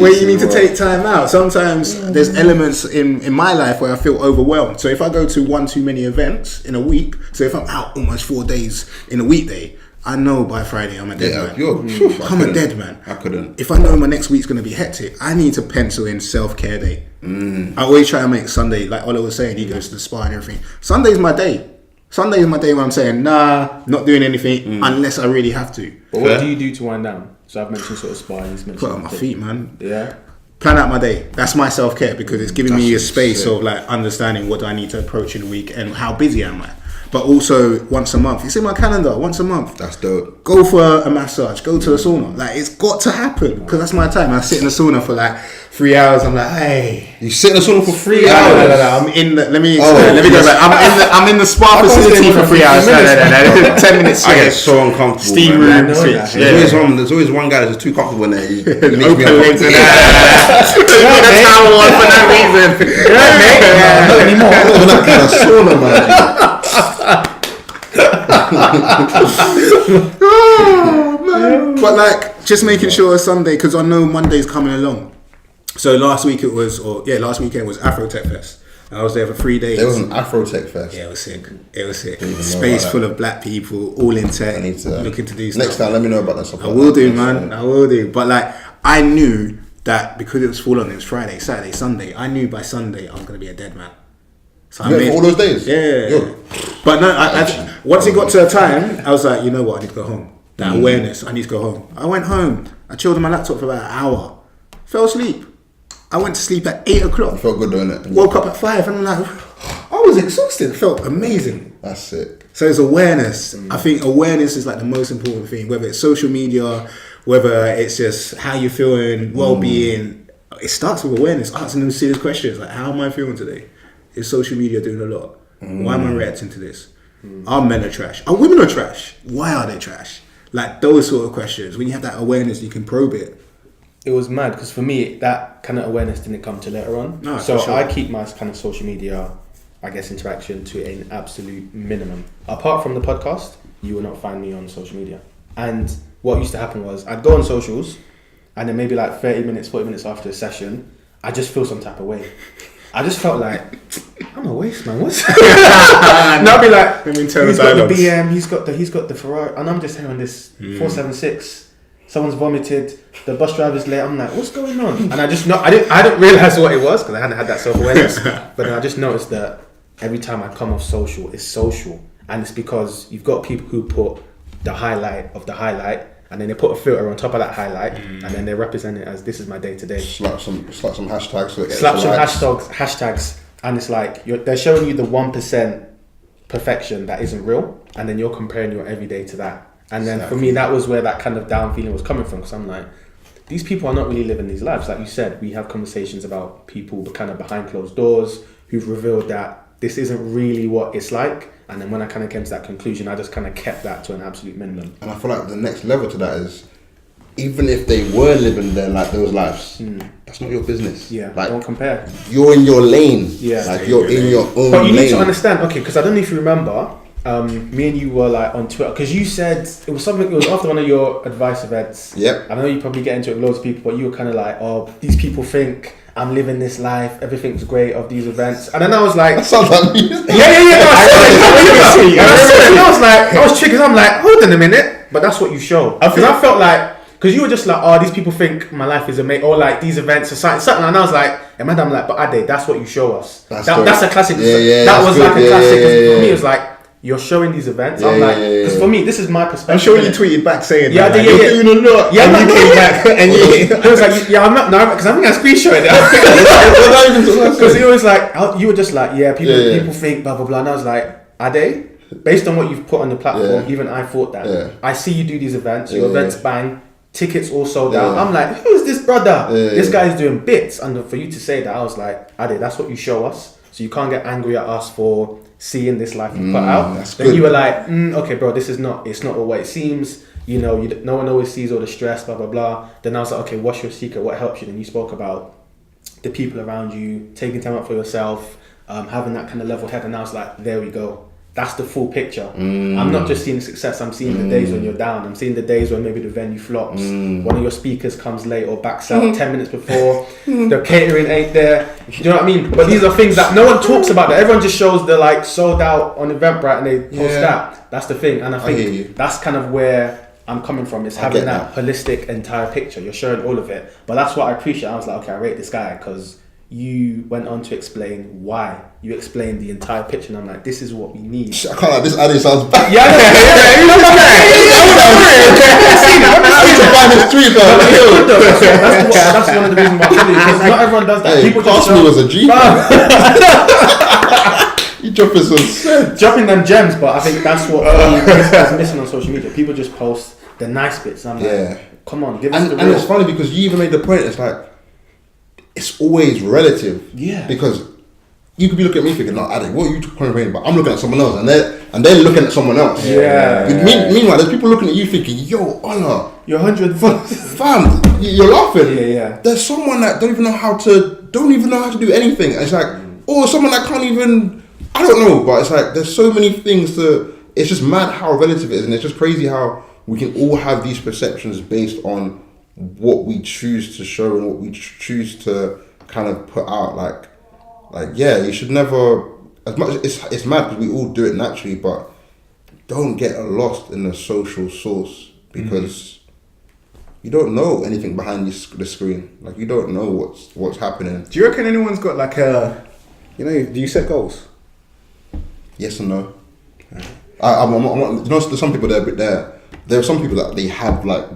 Speaker 6: where you need to take time out. Sometimes there's elements in my life where I feel overwhelmed. So if I go to one too many events in a week, so if I'm out almost 4 days in a weekday, I know by Friday I'm a dead man. I'm a dead man.
Speaker 4: I couldn't.
Speaker 6: If I know my next week's going to be hectic, I need to pencil in self-care day. I always try and make Sunday, like Ola was saying, he goes to the spa and everything. Sunday's my day. Sunday is my day where I'm saying, nah, not doing anything unless I really have to.
Speaker 2: But what do you do to wind down? So I've mentioned sort of spa, and he's mentioned
Speaker 6: put on my feet, man.
Speaker 2: Yeah.
Speaker 6: Plan out my day. That's my self-care, because it's giving me a space of like understanding what do I need to approach in a week and how busy am I. But also once a month. It's in my calendar, once a month.
Speaker 4: That's dope.
Speaker 6: Go for a massage, go to the sauna. Like, it's got to happen, because that's my time. I sit in the sauna for like 3 hours. I'm like, hey.
Speaker 4: You sit in the sauna for 3 hours?
Speaker 6: No. I'm in the, let me go back. I'm in the spa facility for 3 hours. No. 10 minutes.
Speaker 4: I get so uncomfortable.
Speaker 6: Steam room.
Speaker 4: There's always one guy that's too comfortable in there. He makes me uncomfortable.
Speaker 6: Put a towel on for no reason.
Speaker 4: Not anymore. I'm not that kind of sauna, man.
Speaker 6: Oh man. But like, just making sure Sunday, because I know Monday's coming along. So last weekend was Afro Tech Fest. I was there for 3 days.
Speaker 4: There was an Afro Tech Fest.
Speaker 6: Yeah, it was sick. Space full of black people, all in tech, looking to do stuff.
Speaker 4: Next time, let me know about that stuff.
Speaker 6: I will do, man. I will do. But like, I knew that because it was full on, it was Friday, Saturday, Sunday. I knew by Sunday I was going to be a dead man. So
Speaker 4: you went for all those days?
Speaker 6: Yeah.
Speaker 4: Yo.
Speaker 6: But no, I once it got to a time, I was like, you know what, I need to go home. That awareness, I need to go home. I went home. I chilled on my laptop for about an hour. Fell asleep. I went to sleep at 8 o'clock.
Speaker 4: I felt good doing it.
Speaker 6: Woke up at 5 and I'm like, I was exhausted. It felt amazing.
Speaker 4: That's sick.
Speaker 6: So it's awareness. I think awareness is like the most important thing, whether it's social media, whether it's just how you're feeling, well-being, It starts with awareness, asking them serious questions like, how am I feeling today? Is social media doing a lot? Why am I reacting to this? Are men are trash? Are women are trash? Why are they trash? Like those sort of questions. When you have that awareness, you can probe it.
Speaker 2: It was mad because for me, that kind of awareness didn't come till later on.
Speaker 6: No,
Speaker 2: so
Speaker 6: for sure.
Speaker 2: I keep my kind of social media, I guess, interaction to an absolute minimum. Apart from the podcast, you will not find me on social media. And what used to happen was I'd go on socials, and then maybe like 30 minutes, 40 minutes after a session, I just feel some type of way. I just felt like, I'm a waste, man. What's and I'll be like, he's got the BM, he's got the Ferrari, and I'm just hearing this 476. Someone's vomited. The bus driver's late. I'm like, what's going on? And I didn't realize what it was because I hadn't had that self-awareness. But then I just noticed that every time I come off social, it's social, and it's because you've got people who put the highlight of the highlight, and then they put a filter on top of that highlight, and then they represent it as this is my day to day.
Speaker 4: Slap some hashtags.
Speaker 2: Slap some hashtags, and it's like they're showing you the 1% perfection that isn't real, and then you're comparing your everyday to that. And then for me, that was where that kind of down feeling was coming from, because I'm like, these people are not really living these lives. Like you said, we have conversations about people kind of behind closed doors who've revealed that this isn't really what it's like. And then when I kind of came to that conclusion, I just kind of kept that to an absolute minimum.
Speaker 4: And I feel like the next level to that is, even if they were living those lives, that's not your business.
Speaker 2: Yeah,
Speaker 4: like,
Speaker 2: don't compare.
Speaker 4: You're in your lane.
Speaker 2: Yeah,
Speaker 4: like you're in your own lane.
Speaker 2: But you need to understand, okay, because I don't know if you remember, me and you were like on Twitter, because you said it was after one of your advice events.
Speaker 4: Yep.
Speaker 2: I know you probably get into it with loads of people, but you were kind of like, oh, these people think I'm living this life, everything's great of these events. And then I was like,
Speaker 4: that sounds like me.
Speaker 2: I was triggered. I'm like, hold on a minute, but that's what you show. Because I felt like, because you were just like, oh, these people think my life is amazing, or like these events are something. And I was like, and madam, like, but Ade, that's what you show us. That's a classic. That was like a classic. For me, it was like, you're showing these events. I'm like, because for me, this is my perspective.
Speaker 6: I'm sure you tweeted back saying,
Speaker 2: you're doing a lot.
Speaker 6: Yeah, and you came back and
Speaker 2: he was like, yeah, I'm not, no, because I think I screenshot it. Because he was like, you were just like, people think blah blah blah, and I was like, Ade, based on what you've put on the platform, even I thought that. I see you do these events, your events bang, tickets all sold out. I'm like, who is this brother? This guy is doing bits, and for you to say that, I was like, Ade, that's what you show us. So you can't get angry at us for seeing this life you put out. Then good. You were like, okay, bro, it's not all what it seems. You know, no one always sees all the stress, blah blah blah. Then I was like, okay, what's your secret? What helps you? Then you spoke about the people around you, taking time out for yourself, having that kind of level head. And I was like, there we go. That's the full picture. I'm not just seeing the success. I'm seeing the days when you're down. I'm seeing the days when maybe the venue flops. One of your speakers comes late or backs out 10 minutes before. The catering ain't there. Do you know what I mean? But these are things that no one talks about. That everyone just shows the like sold out on Eventbrite and they post that. That's the thing. And I think that's kind of where I'm coming from. Is having that holistic entire picture. You're showing all of it. But that's what I appreciate. I was like, okay, I rate this guy because you went on to explain why. You explained the entire picture, and I'm like, this is what we need.
Speaker 4: I can't like this. Ade sounds bad.
Speaker 2: Yeah, that's one of the reasons why I do it, because not everyone does that.
Speaker 4: Hey,
Speaker 2: people just
Speaker 4: me was a G. You dropping some sense.
Speaker 2: Dropping them gems, but I think that's what is missing on social media. People just post the nice bits. And I'm like, come on, give us the real.
Speaker 4: And it's funny because you even made the point. It's like, it's always relative.
Speaker 2: Yeah.
Speaker 4: Because you could be looking at me thinking, no, Ade, what are you complaining about? I'm looking at someone else, and they're looking at someone else.
Speaker 2: Yeah.
Speaker 4: Meanwhile, there's people looking at you thinking, yo, Honor,
Speaker 2: you're 100
Speaker 4: fam, you're laughing.
Speaker 2: Yeah.
Speaker 4: There's someone that don't even know how to do anything. It's like, or someone that can't even, I don't know, but it's like there's so many things it's just mad how relative it is, and it's just crazy how we can all have these perceptions based on what we choose to show and what we choose to kind of put out. Like you should never, as much it's mad because we all do it naturally, but don't get lost in the social source because you don't know anything behind the screen. Like you don't know what's happening.
Speaker 6: Do you reckon anyone's got like do you set goals?
Speaker 4: Yes and no. I'm not, there's some people there are some people that they have like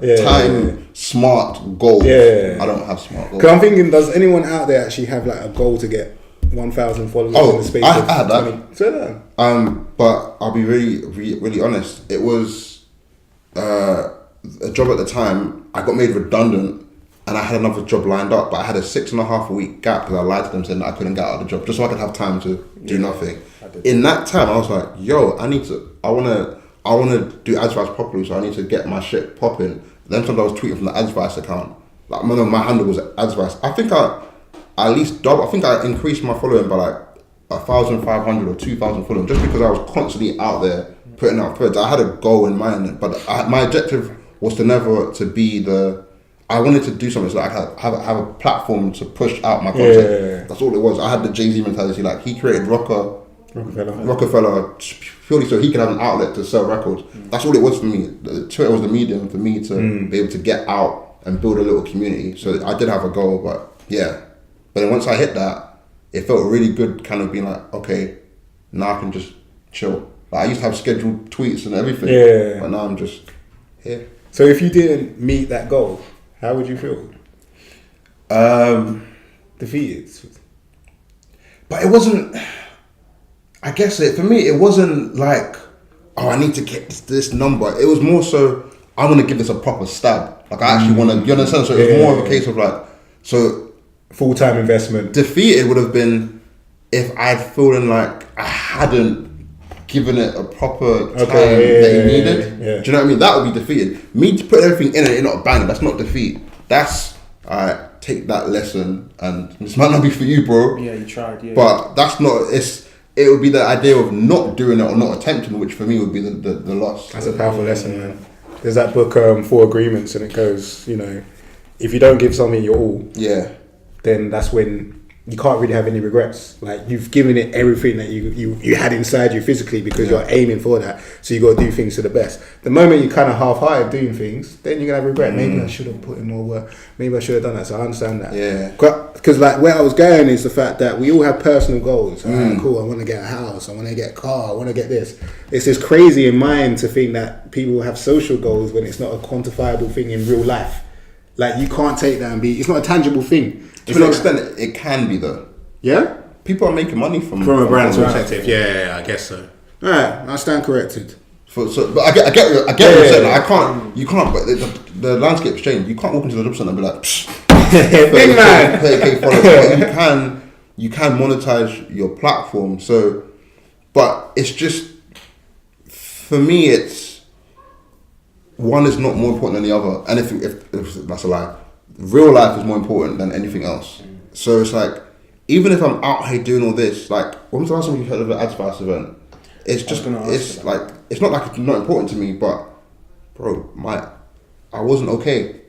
Speaker 4: smart goals. I don't have smart goals.
Speaker 6: Because I'm thinking, does anyone out there actually have like a goal to get 1,000 followers in the space of
Speaker 4: I had that.
Speaker 6: 20? So
Speaker 4: but I'll be really honest. It was a job at the time. I got made redundant, and I had another job lined up, but I had a 6.5 week gap because I lied to them saying that I couldn't get out of the job just so I could have time to do nothing. In that time, I was like, yo, I wanna do Adzvice properly, so I need to get my shit popping. Then sometimes I was tweeting from the Adzvice account. Like my handle was Adzvice. I think I at least double. I think I increased my following by like 1,500 or 2,000 following just because I was constantly out there putting out threads. I had a goal in mind, but my objective was to never to be the. I wanted to do something so like I have a platform to push out my content.
Speaker 6: Yeah.
Speaker 4: That's all it was. I had the Jay-Z mentality. Like he created Rockefeller purely so he could have an outlet to sell records. That's all it was for me. Twitter was the medium for me to be able to get out and build a little community. So I did have a goal, but yeah. But then once I hit that, it felt really good kind of being like, okay, now I can just chill. Like I used to have scheduled tweets and everything.
Speaker 6: Yeah.
Speaker 4: But now I'm just here.
Speaker 6: So if you didn't meet that goal, how would you feel? Defeated.
Speaker 4: But it wasn't. I guess for me, it wasn't like, oh, I need to get this number. It was more so, I want to give this a proper stab. Like I actually want to. You understand? So it was more of a case of like, so
Speaker 6: full-time investment.
Speaker 4: Defeated would have been if I'd feeling like I hadn't given it a proper time that it needed.
Speaker 6: Yeah.
Speaker 4: Do you know what I mean? That would be defeated. Me to put everything in it not banging, that's not defeat. That's, alright, take that lesson and this might not be for you, bro.
Speaker 2: Yeah, you tried, yeah.
Speaker 4: But that's not, it would be the idea of not doing it or not attempting, which for me would be the loss.
Speaker 6: That's a powerful lesson, man. There's that book, 4 Agreements, and it goes, if you don't give something your all, then that's when you can't really have any regrets. Like you've given it everything that you had inside you physically because you're aiming for that. So you got to do things to the best. The moment you kind of half-hearted doing things, then you're gonna have regret. Maybe I should have put in more work. Maybe I should have done that. So I understand that.
Speaker 4: Yeah.
Speaker 6: Because like where I was going is the fact that we all have personal goals. Cool. I want to get a house. I want to get a car. I want to get this. It's just crazy in mind to think that people have social goals when it's not a quantifiable thing in real life. Like you can't take that and be. It's not a tangible thing.
Speaker 4: To an extent, it can be though.
Speaker 6: Yeah?
Speaker 4: People are making money from
Speaker 6: a brand perspective. Yeah, I guess so. Alright, I stand corrected.
Speaker 4: But I get what you're saying. Like, you can't. But the landscape's changed. You can't walk into the job centre and be like,
Speaker 6: big man.
Speaker 4: 30K followers. But you can monetize your platform. So, but it's just for me, it's one is not more important than the other. And if that's a lie. Real life is more important than anything else. So it's like, even if I'm out here doing all this, like, when was the last time you heard of an Adzvice event? It's just, it's like, it's not like it's not important to me, but, bro, I wasn't okay.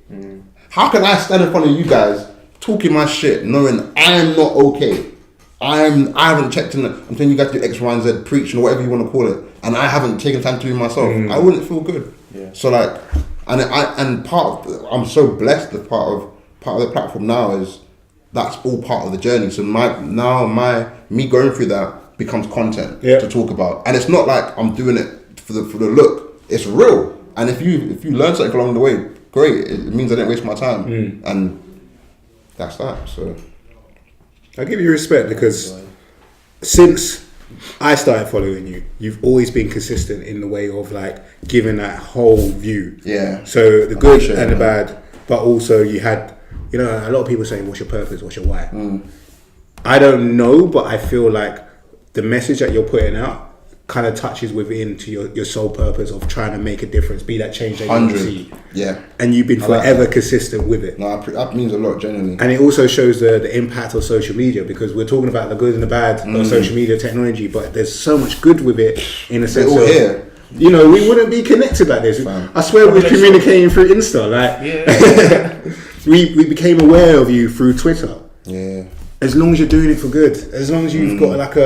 Speaker 4: How can I stand in front of you guys talking my shit, knowing I'm not okay? I haven't checked in. I'm telling you guys to do X, Y, and Z, preaching or whatever you want to call it, and I haven't taken time to do it myself. I wouldn't feel good. Yeah. So like, I'm so blessed that part of the platform now is that's all part of the journey. So me going through that becomes content to talk about, and it's not like I'm doing it for the look. It's real, and if you learn something along the way, great. It means I didn't waste my time, and that's that. So
Speaker 6: I give you respect because since I started following you, you've always been consistent in the way of like giving that whole view. Yeah. So the good and the bad, but also you had, a lot of people saying, what's your purpose? What's your why? I don't know, but I feel like the message that you're putting out kind of touches within to your sole purpose of trying to make a difference, be that change that you want to see. Yeah. And you've been forever consistent with it.
Speaker 4: No, that means a lot, genuinely.
Speaker 6: And it also shows the impact of social media, because we're talking about the good and the bad of social media technology, but there's so much good with it in a sense of,
Speaker 4: here.
Speaker 6: We wouldn't be connected like this. I swear we were communicating through Insta. We became aware of you through Twitter. Yeah. As long as you're doing it for good, as long as you've got like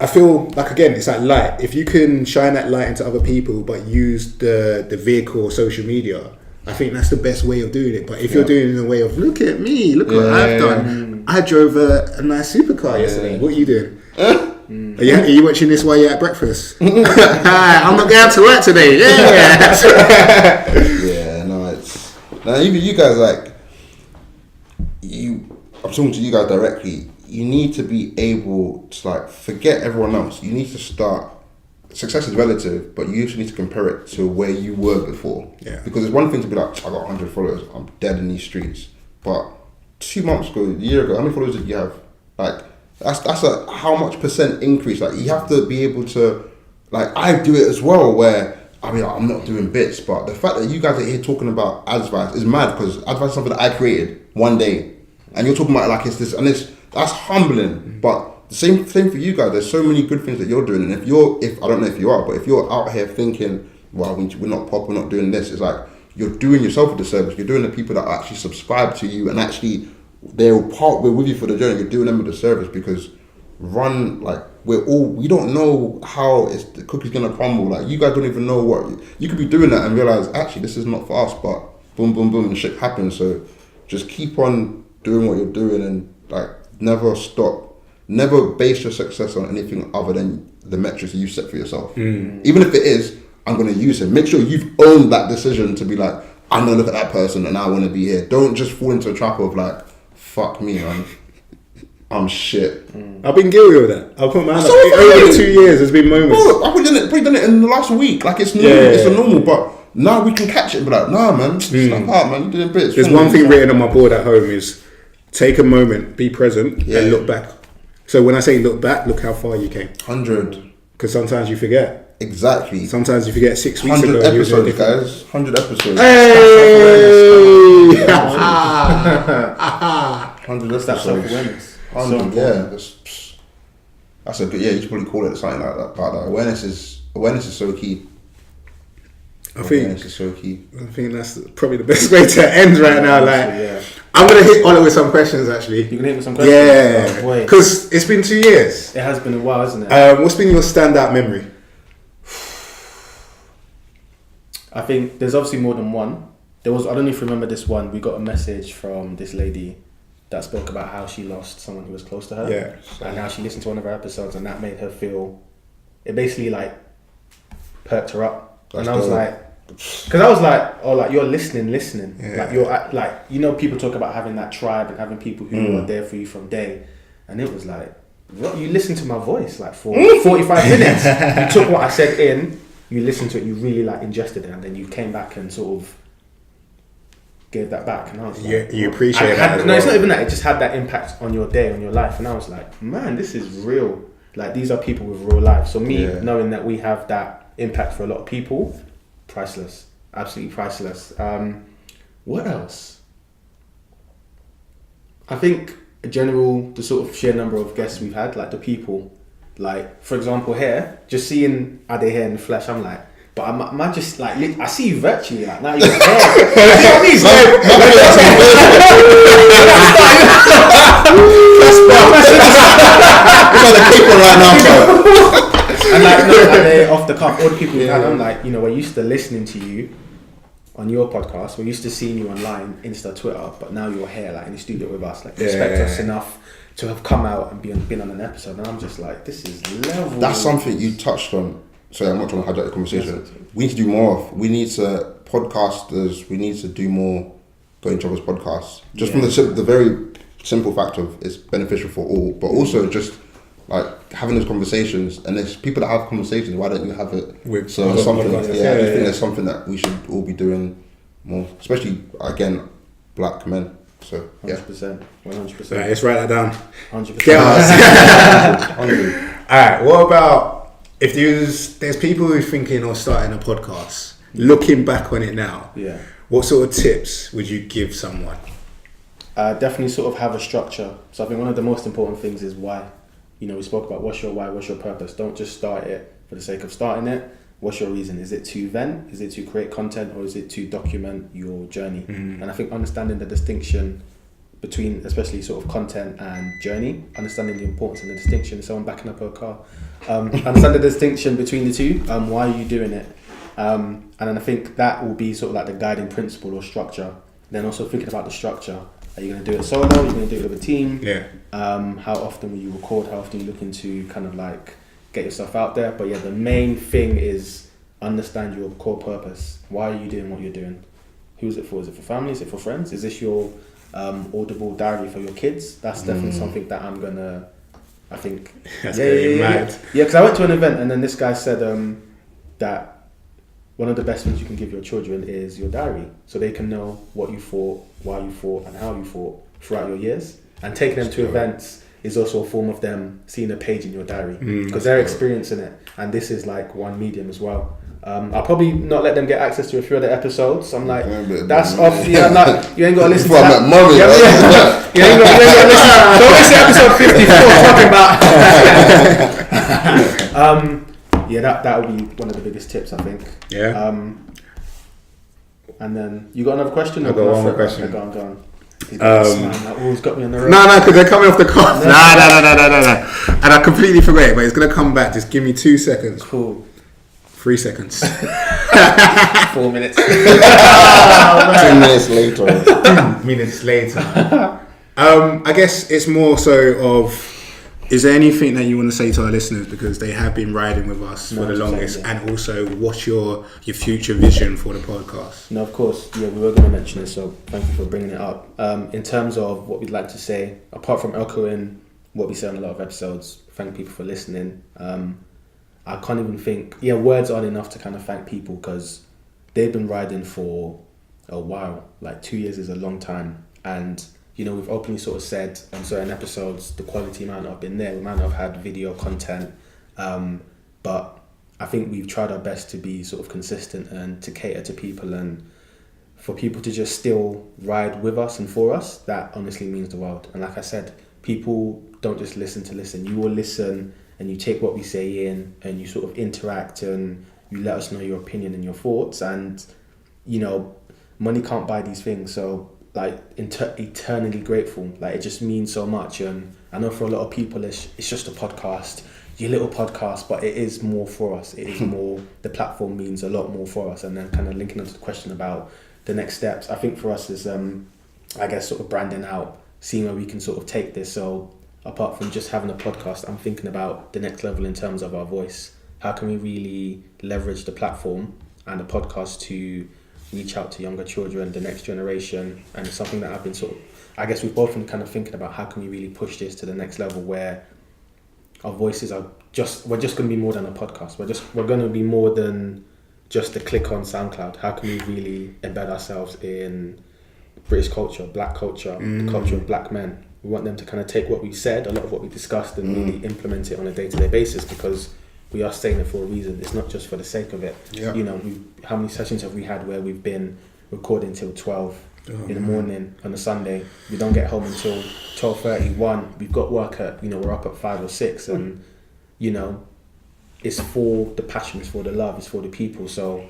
Speaker 6: I feel like, again, it's like light. If you can shine that light into other people, but use the vehicle of social media, I think that's the best way of doing it. But if you're doing it in a way of, look at me, look what I've done. I drove a nice supercar yesterday. What are you doing? Are you watching this while you're at breakfast? I'm not going to work today.
Speaker 4: Even you guys, like, I'm talking to you guys directly. You need to be able to like forget everyone else. You need to start success is relative, but you usually need to compare it to where you were before.
Speaker 6: Yeah.
Speaker 4: Because it's one thing to be like, I got 100 followers, I'm dead in these streets. But 2 months ago, a year ago, how many followers did you have? Like, that's a how much percent increase? Like, you have to be able to, like, I do it as well, where, I mean, I'm not doing bits, but the fact that you guys are here talking about Adzvice is mad, because Adzvice is something that I created one day, and you're talking about it like it's this, and that's humbling. But the same thing for you guys. There's so many good things that you're doing, and if I don't know if you are, but if you're out here thinking, well, we're not pop, we're not doing this, it's like you're doing yourself a disservice. You're doing the people that actually subscribe to you and actually they're with you for the journey. You're doing them a disservice, because we don't know how the cookie's gonna crumble. Like, you guys don't even know what you could be doing that and realize actually this is not for us, but boom, boom, boom, and shit happens. So just keep on doing what you're doing, and like never stop. Never base your success on anything other than the metrics that you set for yourself. Even if it is, I'm gonna use it. Make sure you've owned that decision to be like, I'm gonna look at that person and I want to be here. Don't just fall into a trap of like, fuck me, man, I'm shit.
Speaker 6: I've been guilty of that. I'll put my hand up. Over the 2 years, there's been moments.
Speaker 4: Bro, I've probably done it in the last week. Like, it's normal. It's a normal, but now we can catch it and be like, nah, man, snap out, man, you did bits.
Speaker 6: There's one thing written on my board at home is take a moment, be present, and look back. So when I say look back, look how far you came.
Speaker 4: 100.
Speaker 6: Because sometimes you forget.
Speaker 4: Exactly.
Speaker 6: Sometimes you forget 6 weeks ago.
Speaker 4: 100 episodes, guys. 100 episodes.
Speaker 6: Hey!
Speaker 4: 100
Speaker 2: That's
Speaker 4: episodes.
Speaker 2: self-awareness.
Speaker 4: 100, yeah. That's a good, yeah, you should probably call it something like that. But awareness is so key. Awareness is so key.
Speaker 6: I think that's probably the best way to end right now. Like,
Speaker 2: yeah.
Speaker 6: I'm going to hit Ola with some questions, actually.
Speaker 2: You can hit with some questions?
Speaker 6: Yeah.
Speaker 2: Oh, boy.
Speaker 6: Because it's been 2 years.
Speaker 2: It has been a while, hasn't it?
Speaker 6: What's been your standout memory?
Speaker 2: I think there's obviously more than one. I don't know if you remember this one. We got a message from this lady that spoke about how she lost someone who was close to her.
Speaker 6: Yeah.
Speaker 2: And how she listened to one of our episodes, and that made her feel, it basically like perked her up.
Speaker 4: That's
Speaker 2: and I was
Speaker 4: dope.
Speaker 2: like, because I was like, oh, like you're listening.
Speaker 6: Yeah.
Speaker 2: Like you're like, you know, people talk about having that tribe and having people who are there for you from day. And it was like, what? You listened to my voice like for 45 minutes. You took what I said in, you listened to it, you really like ingested it, and then you came back and sort of gave that back. And I was like,
Speaker 6: Yeah, you appreciate that.
Speaker 2: no, it's not even that. It just had that impact on your day, on your life. And I was like, man, this is real. Like, these are people with real life. So me knowing that we have that impact for a lot of people, priceless, absolutely priceless. What else? I think the sort of sheer number of guests we've had, like the people, like for example here, just seeing Ade here in the flesh, I'm like, but I'm just like, I see you virtually, like now you're here. You know what I mean?
Speaker 4: It's like the people right now, bro.
Speaker 2: And like, no, Ade, off the cuff, all the people we've had, I'm like, you know, we're used to listening to you on your podcast, we're used to seeing you online, Insta, Twitter, but now you're here, like in the studio with us, like respect us enough to have come out and been on an episode, and I'm just like, this is level.
Speaker 4: That's something you touched on. Sorry, I'm not trying to hijack the conversation. We need to do more of. We need to podcasters. We need to do more. Go into other's podcasts. Just from the very simple fact of it's beneficial for all, but also just like having those conversations. And there's people that have conversations. Why don't you have it
Speaker 6: With
Speaker 4: so
Speaker 6: other
Speaker 4: something?
Speaker 6: podcasters.
Speaker 4: I think there's something that we should all be doing more, especially again, black men. So
Speaker 2: 100%, 100%.
Speaker 6: Right, let's write that down.
Speaker 2: 100%.
Speaker 6: Get us. Alright, what about if there's people who are thinking of starting a podcast, looking back on it now, what sort of tips would you give someone?
Speaker 2: Definitely sort of have a structure. So I think one of the most important things is why. You know, we spoke about what's your why, what's your purpose. Don't just start it for the sake of starting it. What's your reason? Is it to vent? Is it to create content? Or is it to document your journey? And I think understanding the distinction between, especially sort of content and journey, understanding the importance and the distinction. Someone backing up a car. Understand the distinction between the two. Why are you doing it? And then I think that will be sort of like the guiding principle or structure. Then also thinking about the structure. Are you going to do it solo? Are you going to do it with a team?
Speaker 6: Yeah.
Speaker 2: How often will you record? How often are you looking to kind of like get yourself out there? But yeah, the main thing is understand your core purpose. Why are you doing what you're doing? Who's it for? Is it for family? Is it for friends? Is this your audible diary for your kids? That's definitely something that I'm gonna I think
Speaker 6: That's mad.
Speaker 2: Yeah, because I went to an event and then this guy said that one of the best things you can give your children is your diary, so they can know what you thought, why you thought, and how you thought throughout your years. And taking them to events is also a form of them seeing a page in your diary because they're experiencing it. And this is like one medium as well. I'll probably not let them get access to a few other episodes. I'm like, that's off. Yeah, I'm not, you ain't got to listen to that. You ain't got to listen. Don't listen to episode 54 talking about. Yeah, that would be one of the biggest tips, I think.
Speaker 6: Yeah.
Speaker 2: And then you got another question?
Speaker 6: I got one more question.
Speaker 2: Go on. That always got me on the road.
Speaker 6: No, because they're coming off the cuff. No. And I completely forgot it, but it's gonna come back. Just give me 2 seconds.
Speaker 2: Cool.
Speaker 6: 3 seconds.
Speaker 2: 4 minutes.
Speaker 5: 2 minutes later.
Speaker 6: 2 minutes later. I guess it's more so of, is there anything that you want to say to our listeners, because they have been riding with us for the longest, and also what's your future vision for the podcast?
Speaker 2: No, of course. Yeah, we were going to mention it, so thank you for bringing it up. In terms of what we'd like to say, apart from echoing what we say on a lot of episodes, thank people for listening. I can't even think, words aren't enough to kind of thank people, because they've been riding for a while. Like 2 years is a long time, and we've openly sort of said on certain episodes the quality might not have been there. We might not have had video content, but I think we've tried our best to be sort of consistent and to cater to people, and for people to just still ride with us and for us. That honestly means the world. And like I said, people don't just listen to listen. You will listen and you take what we say in and you sort of interact and you let us know your opinion and your thoughts. And money can't buy these things, so like eternally grateful. Like, it just means so much. And I know for a lot of people it's just a podcast, your little podcast, but it is more for us. It is more, the platform means a lot more for us. And then kind of linking onto the question about the next steps, I think for us is I guess sort of branding out, seeing where we can sort of take this. So apart from just having a podcast, I'm thinking about the next level in terms of our voice. How can we really leverage the platform and the podcast to reach out to younger children, the next generation? And it's something that I've been I guess we've both been kind of thinking about, how can we really push this to the next level where our voices we're just going to be more than a podcast. We're going to be more than just a click on SoundCloud. How can we really embed ourselves in British culture, black culture, the culture of black men? We want them to kind of take what we said, a lot of what we discussed, and really implement it on a day-to-day basis, because we are saying it for a reason. It's not just for the sake of it. Yeah. How many sessions have we had where we've been recording till 12 in the morning on a Sunday? We don't get home until 12:31. We've got work at, we're up at 5 or 6, and it's for the passion, it's for the love, it's for the people. So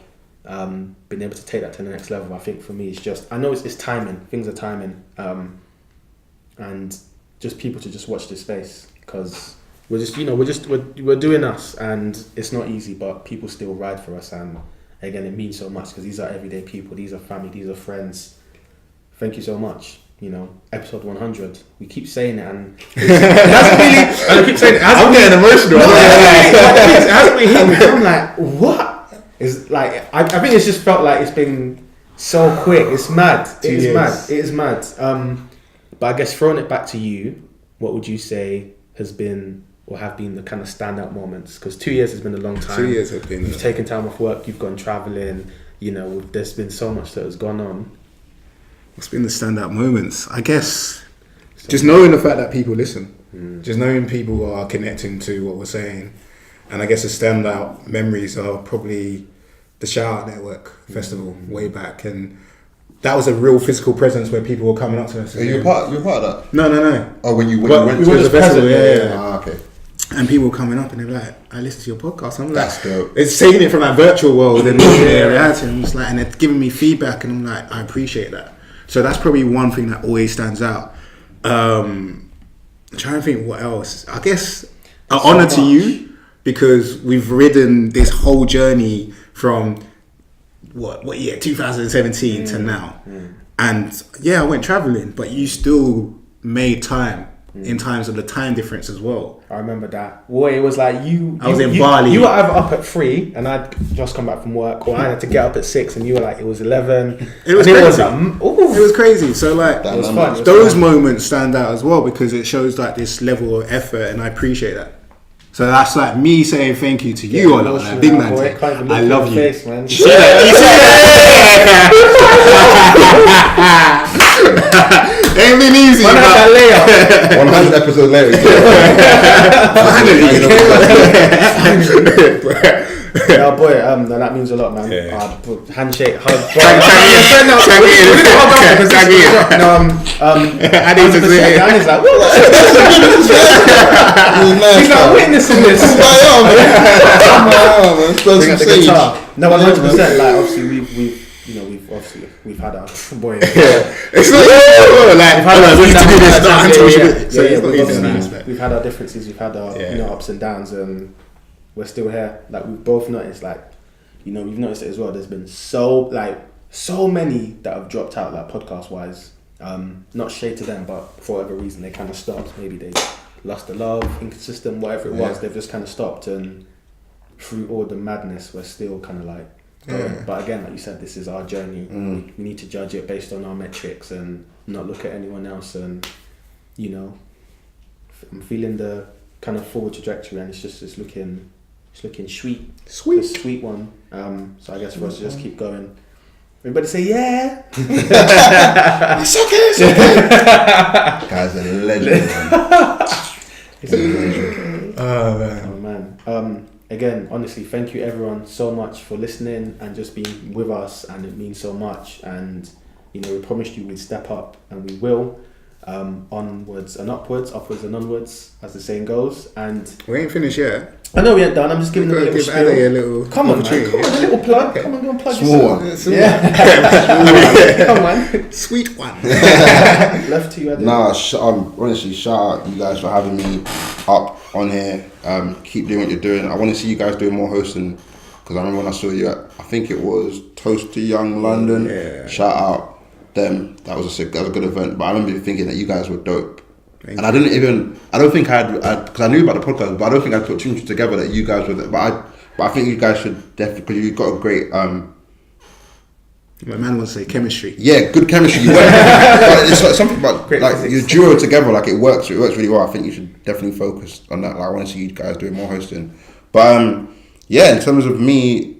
Speaker 2: being able to take that to the next level, I think for me, it's just, I know it's timing. Things are timing, and just people to just watch this space, because we're doing us, and it's not easy, but people still ride for us. And again, it means so much, because these are everyday people, these are family, these are friends. Thank you so much. Episode 100, we keep saying it, and it hasn't really, I keep saying it, I'm getting emotional. It hasn't really hit me. I'm like, what? It's like, I think it's just felt like it's been so quick. It's mad. It is mad. But I guess throwing it back to you, what would you say has been or have been the kind of standout moments? Because 2 years has been a long time.
Speaker 6: 2 years have been.
Speaker 2: You've taken time off work, you've gone travelling, there's been so much that has gone on.
Speaker 6: What's been the standout moments? I guess just knowing the fact that people listen, just knowing people are connecting to what we're saying. And I guess the standout memories are probably the Shout Out Network Festival way back, and that was a real physical presence where people were coming up to us.
Speaker 5: You're part of that?
Speaker 6: No.
Speaker 5: Oh, when you went to
Speaker 6: the festival, yeah.
Speaker 5: Ah, okay.
Speaker 6: And people were coming up and they were like, I listen to your podcast. I'm like,
Speaker 5: that's dope.
Speaker 6: It's taking it from that virtual world and reality. And it's like, and they're giving me feedback, and I'm like, I appreciate that. So that's probably one thing that always stands out. I'm trying to think what else. I guess an honour to you, because we've ridden this whole journey from what year, 2017 to now. And I went travelling, but you still made time in times of the time difference as well.
Speaker 2: I remember that. Boy, it was like
Speaker 6: I was in Bali.
Speaker 2: You were either up at 3 and I'd just come back from work, or I had to get up at 6 and you were like, it was 11.
Speaker 6: It was crazy. It was crazy. So like,
Speaker 2: it was fun.
Speaker 6: Those moments stand out as well because it shows like this level of effort, and I appreciate that. So that's like me saying thank you to you, on that big man. I love you.
Speaker 2: Face, man.
Speaker 6: You see that? Ain't been easy.
Speaker 5: 100 episodes later.
Speaker 2: No, boy, no, that means a lot, man. Handshake, hug.
Speaker 6: Ade is like,
Speaker 2: he's not witnessing this. No, 100%. Like, obviously, we've had our boy.
Speaker 6: It's not
Speaker 2: we've had our differences, we've had our ups and downs, and we're still here. Like, we've both noticed, like, we've noticed it as well. There's been so many that have dropped out, like, podcast wise. Not shade to them, but for whatever reason they kind of stopped. Maybe they lost the love, inconsistent, whatever it was. They've just kind of stopped, and through all the madness, we're still kind of like going. But again, like you said, this is our journey. We need to judge it based on our metrics and not look at anyone else. And I'm feeling the kind of forward trajectory, and it's looking sweet. It's a sweet one. So I guess for us to just keep going. Everybody say yeah.
Speaker 6: It's okay.
Speaker 5: Guy's a legend.
Speaker 2: He's a legend. Oh man. Again, honestly, thank you everyone so much for listening and just being with us, and it means so much. And we promised you we'd step up, and we will. Onwards and upwards and onwards, as the saying goes. And
Speaker 6: we ain't finished yet.
Speaker 2: I know we ain't done. I'm just giving a little spiel.
Speaker 6: Ade a little.
Speaker 2: Come on, man. Come on, a little plug. Come on, go and plug
Speaker 5: Small
Speaker 2: yourself.
Speaker 5: one.
Speaker 2: Yeah. Come on.
Speaker 6: Sweet one.
Speaker 2: Left to you, Ade.
Speaker 4: Nah, honestly, shout out you guys for having me up on here. Keep doing what you're doing. I want to see you guys doing more hosting, because I remember when I saw you at, I think it was Toast to Young London.
Speaker 6: Yeah.
Speaker 4: Shout out them. That was a good event. But I remember thinking that you guys were dope. And I don't think I had, because I knew about the podcast, but I don't think I put two and two together that you guys were there. But I think you guys should definitely, because you've got a great
Speaker 6: my man wants to say chemistry.
Speaker 4: Yeah, good chemistry. You work, but it's like something about like your duo together, like it works really well. I think you should definitely focus on that. Like, I want to see you guys doing more hosting. But yeah, in terms of me,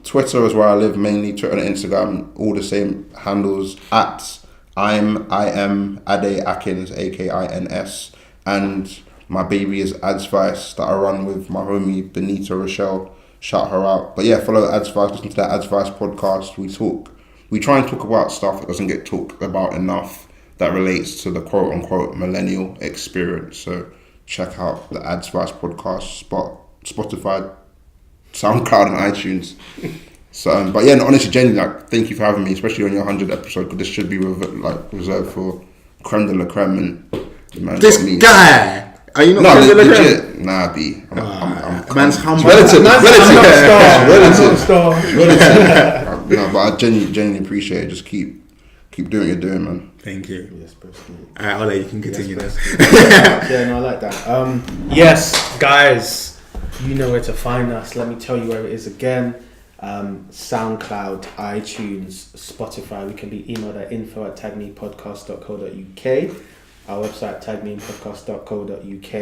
Speaker 4: Twitter is where I live mainly. Twitter and Instagram, all the same handles at I am Ade Akins, Akins, and my baby is Adzvice that I run with my homie Benita Rochelle. Shout her out. But yeah, follow Adzvice, listen to that Adzvice podcast. We try and talk about stuff that doesn't get talked about enough that relates to the quote unquote millennial experience. So check out the Adzvice podcast, Spotify, SoundCloud, and iTunes. So, but yeah, no, honestly, genuinely, like, thank you for having me, especially on your 100th episode, because this should be reserved for creme de la creme. And man,
Speaker 6: this guy. Are you not creme de la creme?
Speaker 4: Nah, B. I'm
Speaker 6: man's humble.
Speaker 4: Relative. No, but I genuinely appreciate it. Just keep doing what you're doing, man.
Speaker 6: Thank you.
Speaker 2: Yes, personally.
Speaker 6: Alright, Ole, you can continue this.
Speaker 2: Yeah, no, I like that. Yes, guys, you know where to find us. Let me tell you where it is again. SoundCloud, iTunes, Spotify. We can be emailed at info@tagmepodcast.co.uk. Our website, tagmepodcast.co.uk.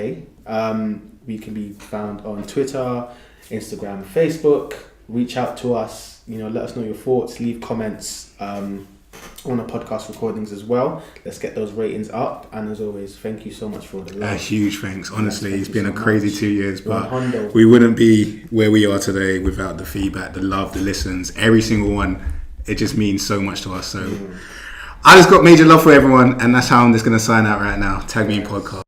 Speaker 2: We can be found on Twitter, Instagram, Facebook. Reach out to us. Let us know your thoughts. Leave comments on the podcast recordings as well. Let's get those ratings up. And as always, thank you so much for the love.
Speaker 6: Huge thanks. Honestly, it's been a crazy 2 years, but
Speaker 2: 100.
Speaker 6: we wouldn't be where we are today without the feedback, the love, the listens, every single one. It just means so much to us. So I just got major love for everyone, and that's how I'm just going to sign out right now. Tag Me in Podcast.